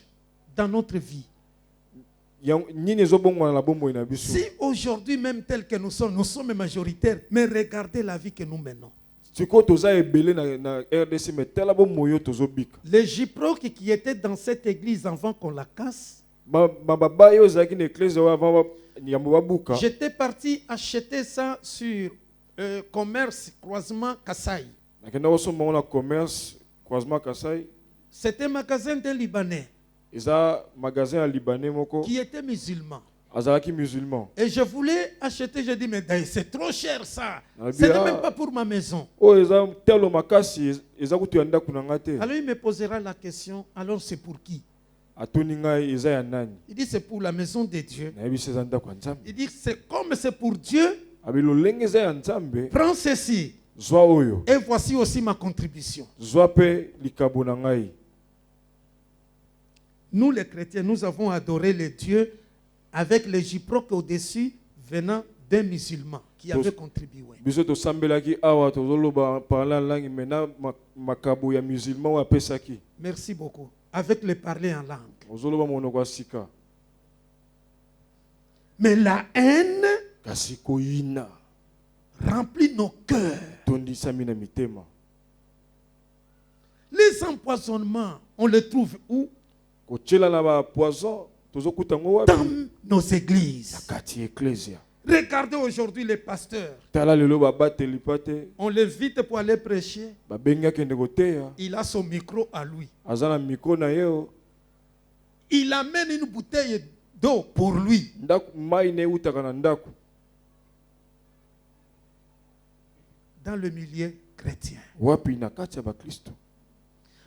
dans notre vie. Si aujourd'hui même tel que nous sommes majoritaires, mais regardez la vie que nous menons. Les Gyprocs qui étaient dans cette église avant qu'on la casse, j'étais parti acheter ça sur commerce croisement Kassai. C'était un magasin d'un Libanais qui était musulman. Et je voulais acheter, je dis, mais c'est trop cher ça. Ce n'est même pas pour ma maison. Alors il me posera la question, alors c'est pour qui? Il dit, c'est pour la maison de Dieu. Il dit, c'est comme c'est pour Dieu, prends ceci. Et voici aussi ma contribution. Nous les chrétiens, nous avons adoré les dieux avec les Gyprocs au-dessus venant d'un musulman qui avait contribué. Merci beaucoup. Avec le parler en langue. Mais la haine remplit nos cœurs. Les empoisonnements, on les trouve où? Dans nos églises. Regardez aujourd'hui les pasteurs. On l'invite pour aller prêcher. Il a son micro à lui. Il amène une bouteille d'eau pour lui. Dans le milieu chrétien.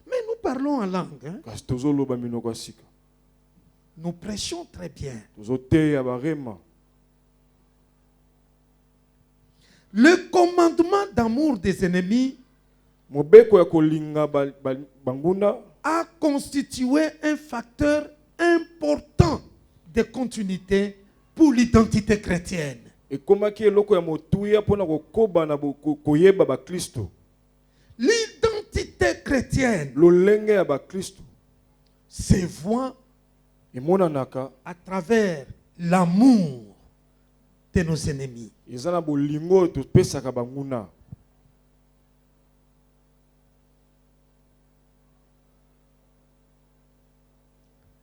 Mais nous parlons en langue. Hein? Nous prêchons très bien. Le commandement d'amour des ennemis a constitué un facteur important de continuité pour l'identité chrétienne. L'identité chrétienne se voit à travers l'amour de nos ennemis.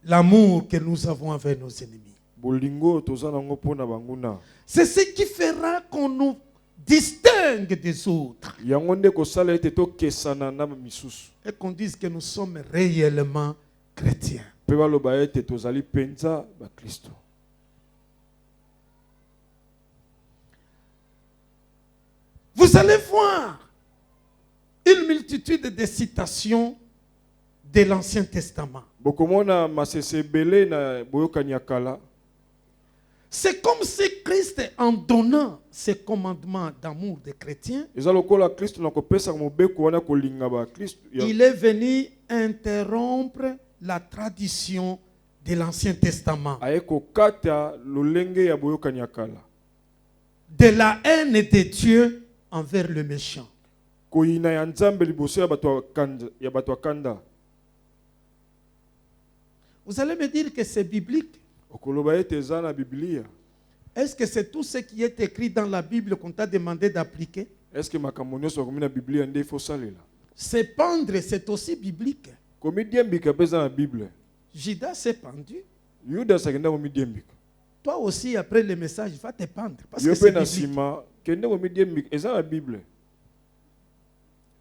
L'amour que nous avons envers nos ennemis. C'est ce qui fera qu'on nous distingue des autres. Et qu'on dise que nous sommes réellement chrétiens. Vous allez voir une multitude de citations de l'Ancien Testament. C'est comme si Christ, en donnant ses commandements d'amour des chrétiens, il est venu interrompre la tradition de l'Ancien Testament. De la haine de Dieu envers le méchant. Vous allez me dire que c'est biblique. Est-ce que c'est tout ce qui est écrit dans la Bible qu'on t'a demandé d'appliquer? Se pendre, c'est aussi biblique. Judas s'est pendu. Toi aussi, après le message, va te pendre. Parce que c'est biblique.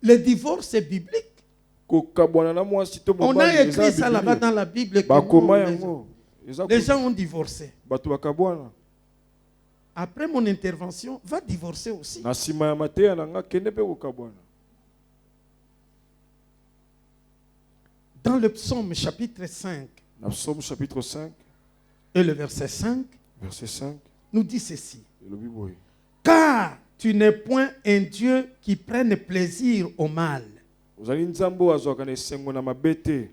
Le divorce est biblique. On a écrit ça là-bas dans la Bible. Les gens ont divorcé. Après mon intervention, va divorcer aussi. Dans le psaume chapitre 5, et le verset 5, nous dit ceci. Car tu n'es point un Dieu qui prenne plaisir au mal.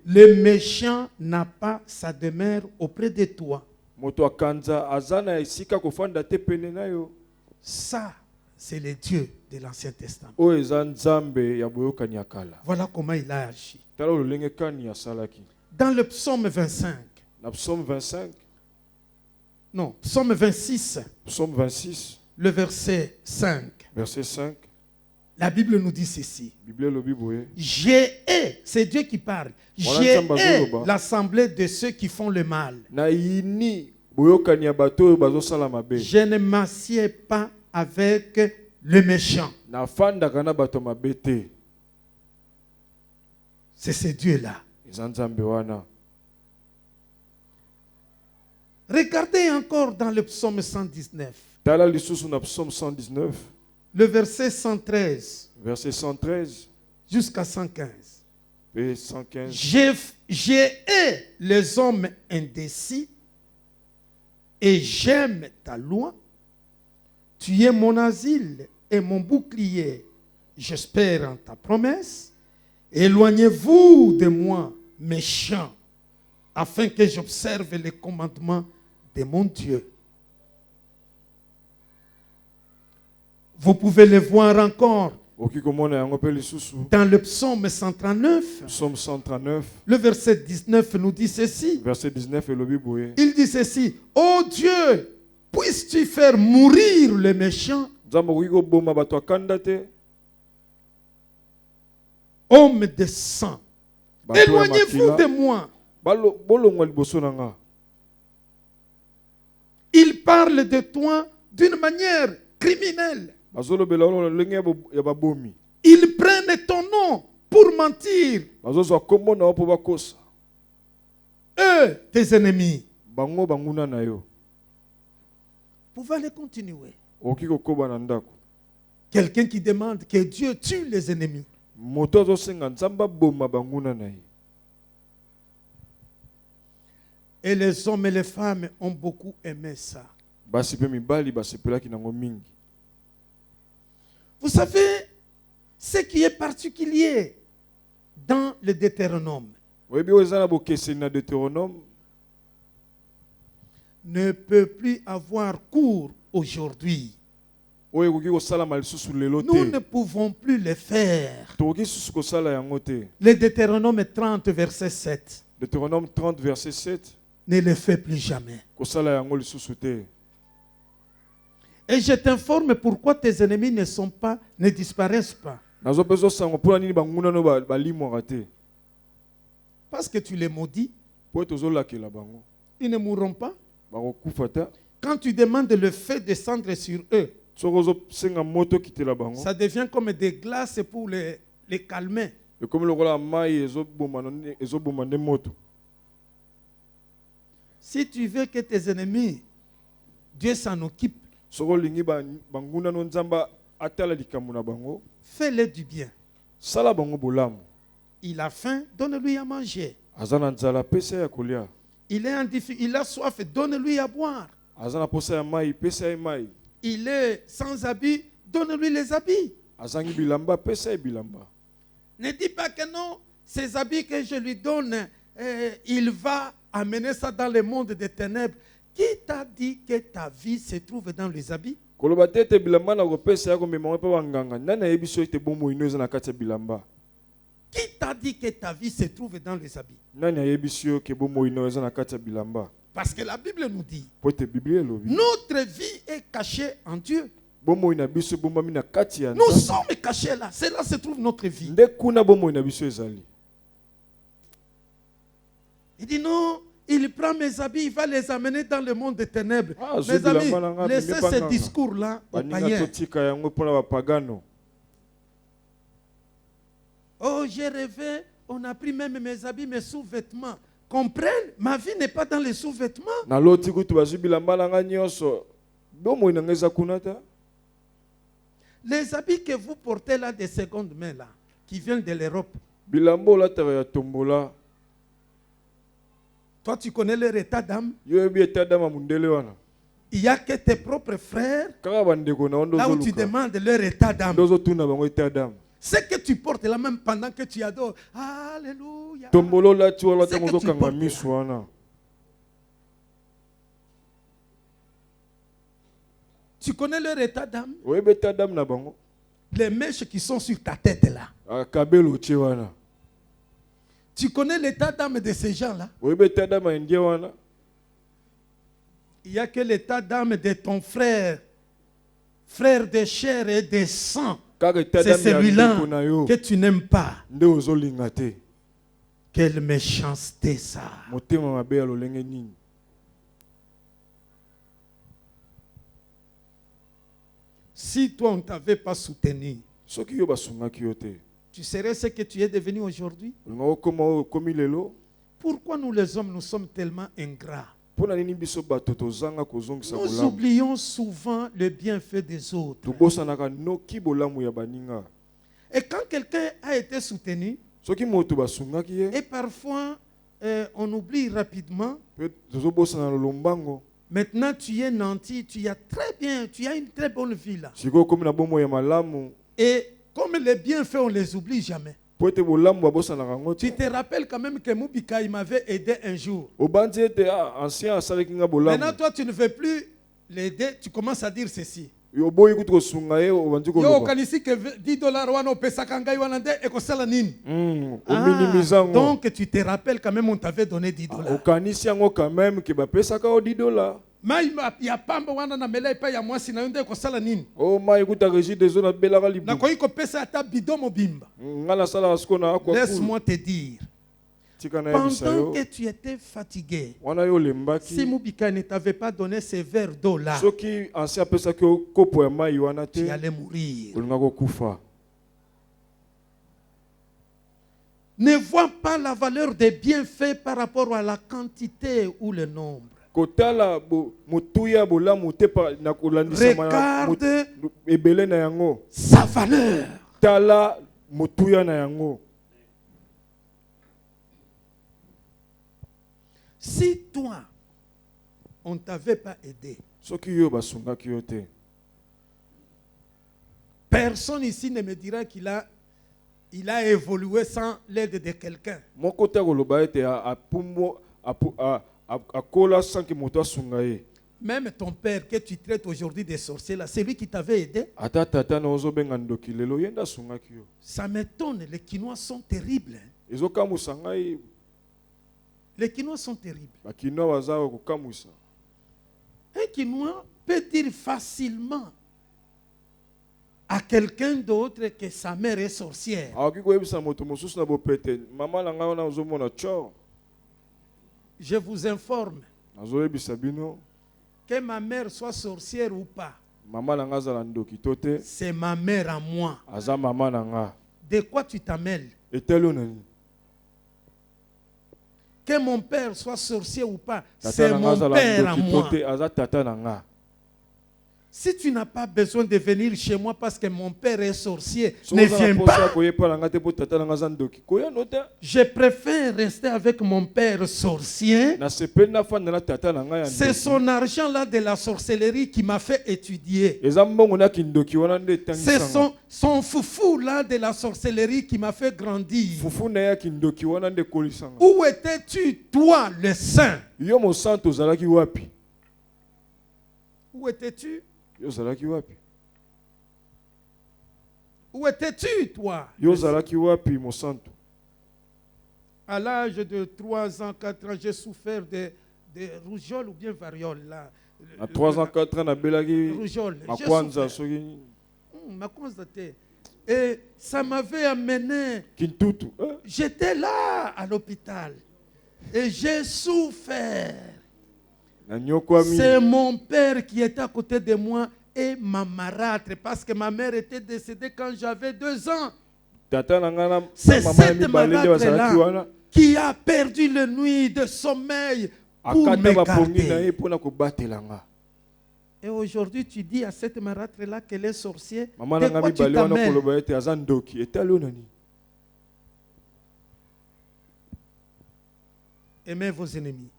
Le méchant n'a pas sa demeure auprès de toi. Ça, c'est le Dieu de l'Ancien Testament. Voilà comment il a agi. Dans le psaume 25, Non, Psaume 26, Psaume 26, le verset 5. verset 5. La Bible nous dit ceci. Bible lobi boye. J'ai, c'est Dieu qui parle. Voilà, J'ai Nzamba zoloba. l'assemblée de ceux qui font le mal. Na yini boyokani ya bato oyo bazosala mabe. Je ne m'assieds pas avec le méchant. Na fandaka na bato mabe te. C'est ce Dieu-là. Eza Nzambe wana. Regardez encore dans le psaume 119, Tala lisusu na Psaume 119, le verset 113 verset 113 jusqu'à 115. et 115. J'ai les hommes indécis et j'aime ta loi. Tu es mon asile et mon bouclier. J'espère en ta promesse. Éloignez-vous de moi, méchants, afin que j'observe les commandements de mon Dieu. Vous pouvez le voir encore dans le psaume 139. Psaume 139, Le verset 19 nous dit ceci. verset 19 et lobi boye. Il dit ceci. Ô Dieu, puisses-tu faire mourir le méchant, Nzambe okoki koboma bato akanda te. homme de sang. Bato ya Éloignez-vous makila. de moi. Bolongwa liboso na nga. Il parle de toi d'une manière criminelle. Bazolobela olo lenge ya babomi. Ils prennent ton nom pour mentir. Bazozwa kombo na yo mpo bakosa. Eux, tes ennemis. Bango banguna na yo. Vous pouvez aller continuer. Okoki kokoba na ndako. Quelqu'un qui demande que Dieu tue les ennemis. Moto azosenga Nzambe aboma banguna na ye. Et les hommes et les femmes ont beaucoup aimé ça. Basi pe mibali basepelaki nango mingi. Vous savez, ce qui est particulier dans le Deutéronome Oyebi oyo eza na bokeseni na Deutéronome ne peut plus avoir cours aujourd'hui. oyo ekoki kosalama lisusu lelo Nous ne te. pouvons plus le faire. Tokoki lisusu kosala yango te. Le Deutéronome 30, verset 7, Deutéronome 30 verset 7 ne le fait plus jamais. kosala yango lisusu te. Et je t'informe pourquoi tes ennemis ne disparaissent pas. Nazopesa osango mpona nini banguna no balimwaka te. Parce que tu les maudis, Po tozolakela bango. ils ne mourront pas. Bakokufa te. Quand tu demandes le feu descendre sur eux, Soki ozosenga moto kitela bango. ça devient comme des glaces pour les calmer. Ekomi lokola mai ezoboma nde moto. Si tu veux que tes ennemis, Dieu s'en occupe, Soki olingi banguna no Nzambe atala likambo na bango, fais-le du bien. sala bango bolamu. Il a faim, donne-lui à manger. Aza na nzala pesa ya kolia. Il a soif, donne-lui à boire. Aza na posa ya mai pesa ya mai. Il est sans habits, donne-lui les habits. Azangi bilamba pesa ya bilamba. Ne dis pas que non, ces habits que je lui donne, il va amener ça dans le monde des ténèbres. Qui t'a dit que ta vie se trouve dans les habits? Koloba tete bilamba na kopesa ya komema mpe banganga. Nani ayebi so ete bomoi ino eza na kati ya bilamba? Qui t'a dit que ta vie se trouve dans les habits? Nani ayebi so ke bomoi ino eza na kati ya bilamba? Parce que la Bible nous dit, Po ete Biblia elobi. notre vie est cachée en Dieu. Bomoi na biso bombami na kati ya Nous Nzambe. sommes cachés là. C'est là se trouve notre vie. Nde kuna bomoi na biso ezali. Il dit non, il prend mes habits, il va les amener dans le monde des ténèbres. Ah, Mes amis, bilamba na nga, laissez bimbe ce panganga. discours-là aux Baninga païens. totika yango mpona bapagano. Oh, j'ai rêvé, on a pris même mes habits, mes sous-vêtements. Comprennent, ma vie n'est pas dans les sous-vêtements. Naloti kutu bazwi bilamba na nga nyonso. Bomoi na nga eza kuna ta. Les habits que vous portez là de seconde main là, qui viennent de l'Europe, Bilamba olataka ya tombola. toi tu connais leur état d'âme. Yo yebi eta dama mundele wana. Il n'y a que tes propres frères, Kaka bandeko na ondo là où tu zoluka. demandes leur état d'âme. Ndozo tuna bango eta dama. Ce que tu portes là même pendant que tu adores. Alléluia. Tombolo lati wala C'est que tango tu zokanga portes miso wana. Tu connais leur état d'âme. Oyebi eta dama na bango. Les mèches qui sont sur ta tête là. Akabelo tie wana. Tu connais l'état d'âme de ces gens là. Oyebi eta dama endie wana. il n'y a que l'état d'âme de ton frère, frère de chair et de sang. C'est celui-là que tu n'aimes pas. Quelle méchanceté ça. Si toi on ne t'avait pas soutenu, tu serais ce que tu es devenu aujourd'hui. Pourquoi nous les hommes, nous sommes tellement ingrats? Nous oublions souvent le bienfait des autres. Et quand quelqu'un a été soutenu, et parfois on oublie rapidement, maintenant tu es nanti, tu as très bien, tu as une très bonne vie là. Et comme les bienfaits, on ne les oublie jamais. Tu te rappelles quand même que Mubika il m'avait aidé un jour. Maintenant toi tu ne veux plus l'aider, tu commences à dire ceci. Yo kanisi que $10 wana opesaka ngai wana nde ekosala nini? Donc tu te rappelles quand même on t'avait donné $10. Il y a pamba wana na mela epa ya mwasi na yonde ekosala nini? Na koyi kopesa ata bidon mobimba. Laisse-moi te dire. Pendant que tu étais fatigué, si Mubika ne t'avait pas donné ces verres d'eau là, tu allais mourir. Ne vois pas la valeur des bienfaits par rapport à la quantité ou le nombre. Regarde sa valeur. Si toi, on ne t'avait pas aidé, personne ici ne me dira qu'il a évolué sans l'aide de quelqu'un. Même ton père que tu traites aujourd'hui des sorciers, là, c'est lui qui t'avait aidé. Ça m'étonne, les Quinois sont terribles. Les Quinois sont terribles. Un Quinois peut dire facilement à quelqu'un d'autre que sa mère est sorcière. Je vous informe que ma mère soit sorcière ou pas, c'est ma mère à moi. De quoi tu t'amènes? Que mon père soit sorcier ou pas, c'est mon père à moi. Si tu n'as pas besoin de venir chez moi parce que mon père est sorcier, ne viens pas. Je préfère rester avec mon père sorcier. C'est son argent là de la sorcellerie qui m'a fait étudier. C'est son foufou là de la sorcellerie qui m'a fait grandir. Où étais-tu, toi, le saint? Où étais-tu? Où étais-tu, toi? À l'âge de 3 ans, 4 ans, j'ai souffert de rougeole ou bien variole. Là. À 3 ans, 4 ans, rougeole. Et ça m'avait amené. J'étais là à l'hôpital. Et j'ai souffert. C'est mon père qui était à côté de moi et m'a marâtre parce que ma mère était décédée quand j'avais 2 ans. C'est cette marâtre-là qui a perdu la nuit de sommeil pour me garder. Et aujourd'hui, tu dis à cette marâtre-là qu'elle est sorcière. De quoi tu t'amènes? Aimez vos ennemis.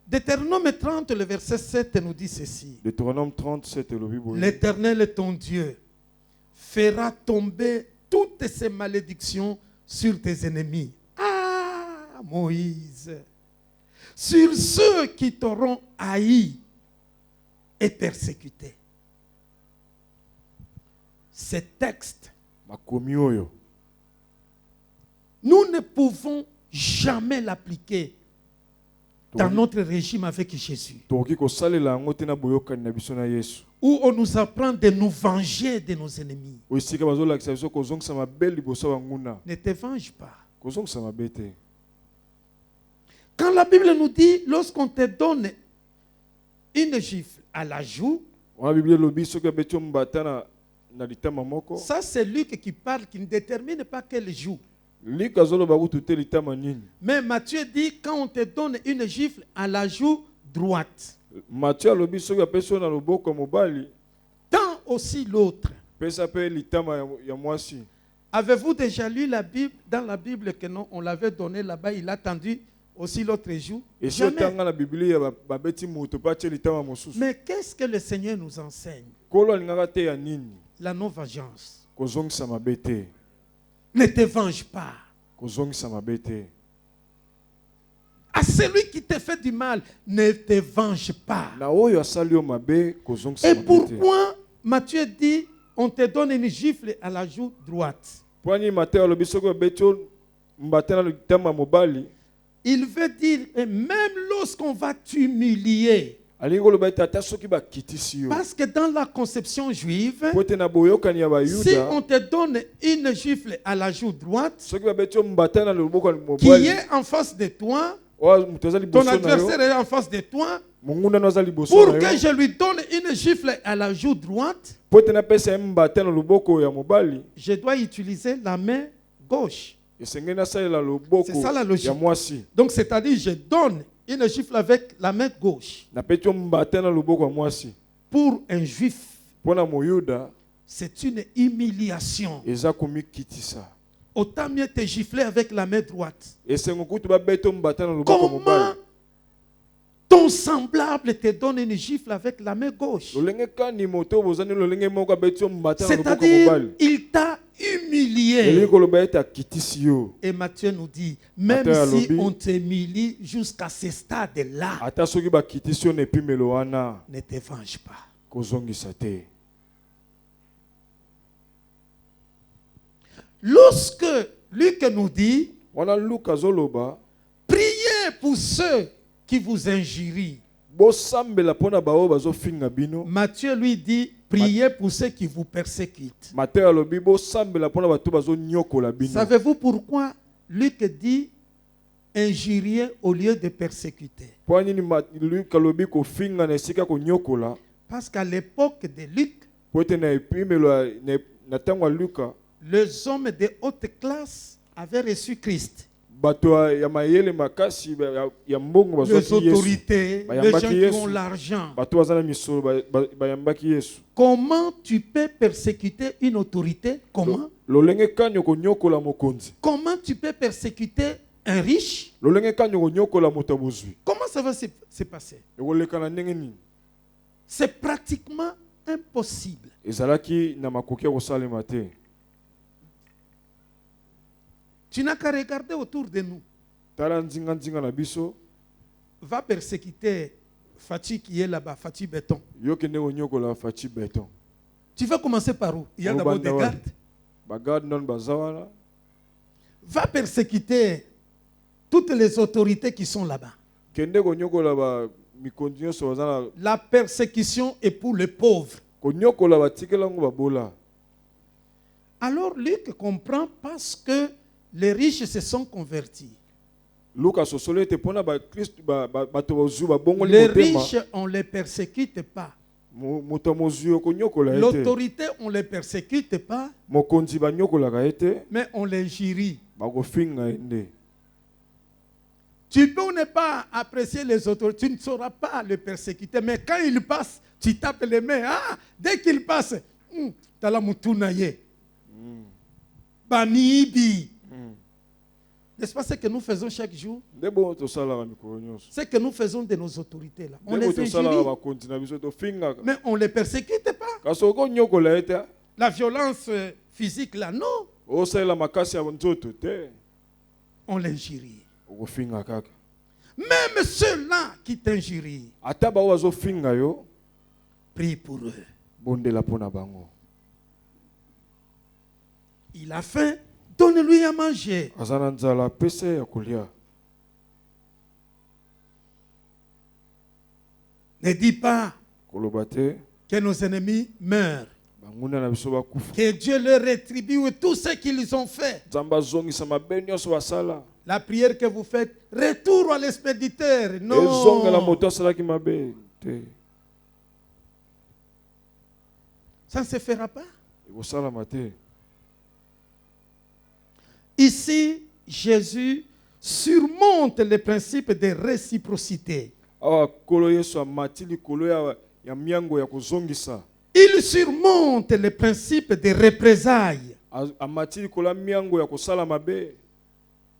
Deutéronome 30, le verset 7 nous dit ceci. L'Éternel, ton Dieu, fera tomber toutes ces malédictions sur tes ennemis. Ah, Moïse. Sur ceux qui t'auront haï et persécuté. Ce texte, nous ne pouvons jamais l'appliquer dans notre régime avec Jésus. tokoki kosalela yango te na boyokani na biso na Yesu. Où on nous apprend de nous venger de nos ennemis. Esika bazolakisa biso kozongisa mabe liboso ya banguna. Ne te venge pas. Kozongisa mabe te. Quand la Bible nous dit, lorsqu'on te donne une gifle à la joue, On a Bible lobi soki abeti mbata na litama moko. ça c'est Luc qui parle, qui ne détermine pas quelle joue. Lika zoloba kutu te litama nini. Mais Matthieu dit, quand on te donne une gifle à la joue droite, Matthieu alobi soki apesi na loboko mobali. tant aussi l'autre. Pesa pe litama ya mwasi. Avez-vous déjà lu la Bible, dans la Bible que non, on l'avait donné là-bas, il a tendu aussi l'autre joue? Et si Jamais. otanga na Biblia babeti muto pa tie litama mosusu. Mais qu'est-ce que le Seigneur nous enseigne? Kolo alingaka te ya nini. La non-vengeance. Kozongisa mabe te. Ne te venge pas. Kozongisa mabe te. À celui qui te fait du mal, ne te venge pas. Na oyo asali yo mabe kozongisa Et mabe te. pourquoi Matthieu dit, on te donne une gifle à la joue droite? Poani Matthieu alobi soki babeti mbata na litama mobali. Il veut dire, et même lorsqu'on va t'humilier, Alingi koloba ete ata soki bakitisi yo. parce que dans la conception juive, Po ete na boyokani ya si bayuda. on te donne une gifle à la joue droite, Soki babeti mbata na loboko qui mobali. est en face de toi, Oyo mutu aza ton liboso na yo. adversaire est en face de toi, Monguna no aza liboso pour na que yo. je lui donne une gifle à la joue droite, Po ete napesa ye mbata na loboko ya mobali. je dois utiliser la main gauche. Esengeli nasalela loboko C'est ça la logique. ya mwasi. Donc, c'est-à-dire, je donne une gifle avec la main gauche. Napeti mbata na loboko ya mwasi. Pour un juif, Pona moyuda c'est une humiliation. eza komikitisa. Autant mieux te gifler avec la main droite. Esengo kutu babeti mbata na loboko ya Comment mobali. ton semblable te donne une gifle avec la main gauche? Lolenge kani moto bozani lolenge moko abeti mbata na loboko ya C'est-à-dire, mobali. il t'a humilié. Elingi koloba ete akitisi yo. Et Matthieu nous dit, même Matthieu si alobi, on t'humilie jusqu'à ce stade-là, Ata soki bakitisi yo na epimelo wana ne te venge pas. kozongisa te. Lorsque Luc nous dit, Wana Luka azoloba priez pour ceux qui vous injurient. bosambela pona baoyo bazofinga bino. Matthieu lui dit, priez pour ceux qui vous persécutent. Matthieu alobi bosambela pona bato bazonyokola bino. Savez-vous pourquoi Luc dit injurier au lieu de persécuter? Po nini Luka alobi kofinga na esika konyokola? Parce qu'à l'époque de Luc, Po ete na epimelo na ntango ya Luka les hommes de haute classe avaient reçu Christ. bato ya mayele makasi ya mbongo Les bazwaki Yesu. autorités, les Bayambaki gens qui Yesu. ont l'argent. Bato baza na misolo bayambaki Yesu. Comment tu peux persécuter une autorité? Comment? Lolenge kani okonyokola mokonzi. Comment tu peux persécuter un riche? Lolenge kani okonyokola moto ya bozwi. Comment ça va se passer? Ekoleka na ndenge nini? C'est pratiquement impossible. Ezalaki na makoki ya kosalema te. Tu n'as qu'à regarder autour de nous. Tala nzinga na biso. Va persécuter Fatih qui est là-bas, Fatih Béton. Yo kende konyokola Fachi Beton. Tu vas commencer par où? Il y a d'abord des gardes. Bagad non bazawana. Va persécuter toutes les autorités qui sont là-bas. Kende konyokola ba mikondi nyonso bazana. La persécution est pour les pauvres. Konyokola batikelango babola. Alors Luc comprend parce que les riches se sont convertis. Luka sosolo ete pona ba Christ bato bazwi ba bongo Les motema. riches, on ne les persécute pas. Moto mozwi konyokola ete. L'autorité, on ne les persécute pas, Mokonzi banyokola ete. mais on les jurie. Bakofinga ende. Tu peux ne pas apprécier les autorités, tu ne sauras pas les persécuter, mais quand ils passent, tu tapes les mains. Ah, dès qu'ils passent, t'as la moutunaye. Banibi. N'est-ce pas ce que nous faisons chaque jour? Ndebo to sala ba mikolo nyonso. Ce que nous faisons de nos autorités là. On Ndebo les to sala injurie, ba konzi na biso to finga. mais on ne les persécute pas. Kaso konyokola ete. La violence physique là, non. Osalela makasi ya nzoto te. On l'injurie. Okofinga kaka. Même ceux-là qui t'injurient, Ata ba wazo finga yo. prie pour eux. Bondela pona bango. Il a faim, donne-lui à manger. Azana nzala pese ya kolia. Ne dis pas koloba te que nos ennemis meurent. banguna na biso bakufa Que Dieu leur rétribue tout ce qu'ils ont fait. nzambe azongisa mabe nyonso basala La prière que vous faites, retour à l'expéditeur. ezongela Non. moto asalaki mabe te Ça ne se fera pas. ekosalama te. Ici, Jésus surmonte le principe de réciprocité. Awa kolo Yesu amati likolo ya miango ya kozongisa. Il surmonte le principe de représailles. Amati likolo ya miango ya kosala mabe.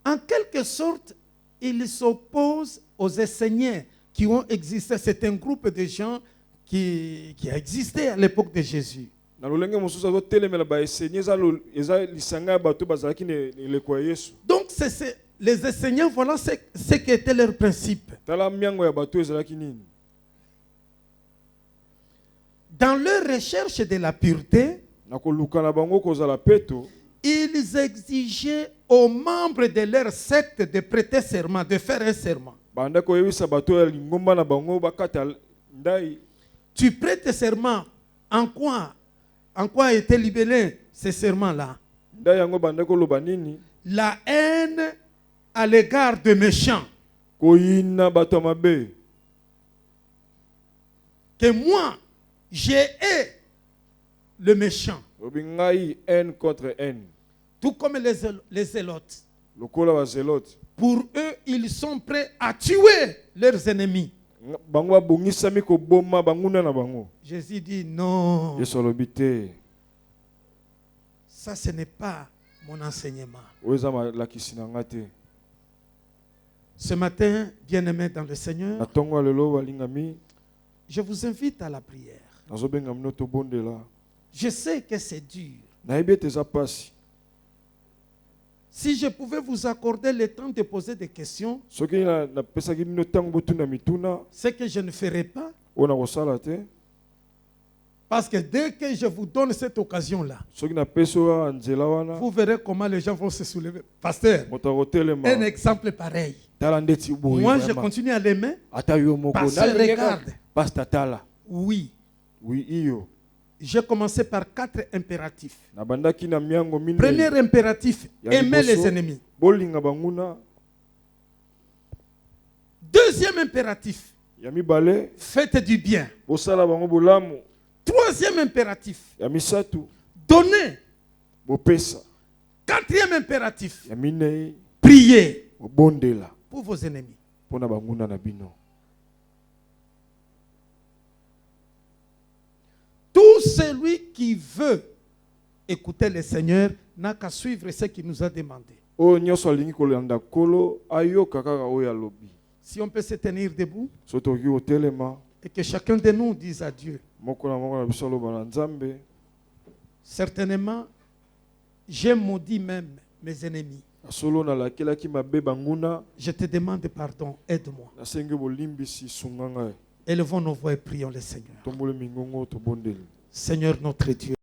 En quelque sorte, il s'oppose aux Esséniens qui ont existé. C'est un groupe de gens qui a existé à l'époque de Jésus. Na lolenge mosusu azotelemela ba Esséniens eza lisanga ya bato bazalaki eleko ya Yesu. Donc, les Esséniens, voilà ce qui était leur principe. Tala miango ya bato ezalaki nini? Dans leur recherche de la pureté, Na koluka na bango kozala peto, ils exigeaient aux membres de leur secte de prêter serment, de faire un serment. banda koyebisa bato ya lingomba na bango bakata ndai. Tu prêtes serment en quoi? En quoi était libellé ce serment-là? Ndai yango banda koloba nini? La haine à l'égard de méchants. Koyina bato mabe. Que moi, j'ai le méchant. Obingai haine contre haine. Tout comme les zélotes. Lokola wa zelote. Pour eux, ils sont prêts à tuer leurs ennemis. Bango abongisami koboma banguna na bango. Jésus dit non. Yesu alobi te. Ça, ce n'est pas mon enseignement. Oza malakisi na nga te. Ce matin, bien-aimés dans le Seigneur, Na tongo lelo balingami. je vous invite à la prière. Nazobenga mnoto bondela. Je sais que c'est dur. Nayebi ete eza pasi. Si je pouvais vous accorder le temps de poser des questions, Soki na pesaki bino tango botuna mituna, ce que je ne ferai pas, ona kosala te. parce que dès que je vous donne cette occasion-là, Soki na peso nzela wana, vous verrez comment les gens vont se soulever. Pasteur, moto akotelema. un exemple pareil. Tala ndeti boye. Moi, je continue à l'aimer. Ata yo moko Pasteur, na regarde. Pasteur tala. Oui, Oui iyo. j'ai commencé par 4 impératifs. Na bandaki na miango minei. Premier impératif, Ya aimer liboso, les ennemis. Bolinga banguna. Deuxième impératif, Ya mibale. faites du bien. Bosala bango bolamu. Troisième impératif, Ya misatu. donnez. Bopesa. Quatrième impératif, Ya minei. priez Bondela. pour vos ennemis. Pona banguna na bino. Tout celui qui veut écouter le Seigneur n'a qu'à suivre ce qu'il nous a demandé. O nyoso alingi kolanda kolo ayoka kaka oyo alobi. Si on peut se tenir debout Soto ki otelema. et que chacun de nous dise à Dieu, Moko na biso aloba na Nzambe. certainement, j'ai maudit même mes ennemis. Solo na lakelaki mabe banguna. Je te demande pardon, aide-moi. Nasenge bolimbisi sunganga. Élevons nos voix et prions le Seigneur. Tombole mingongo to bondeli. Seigneur notre Dieu.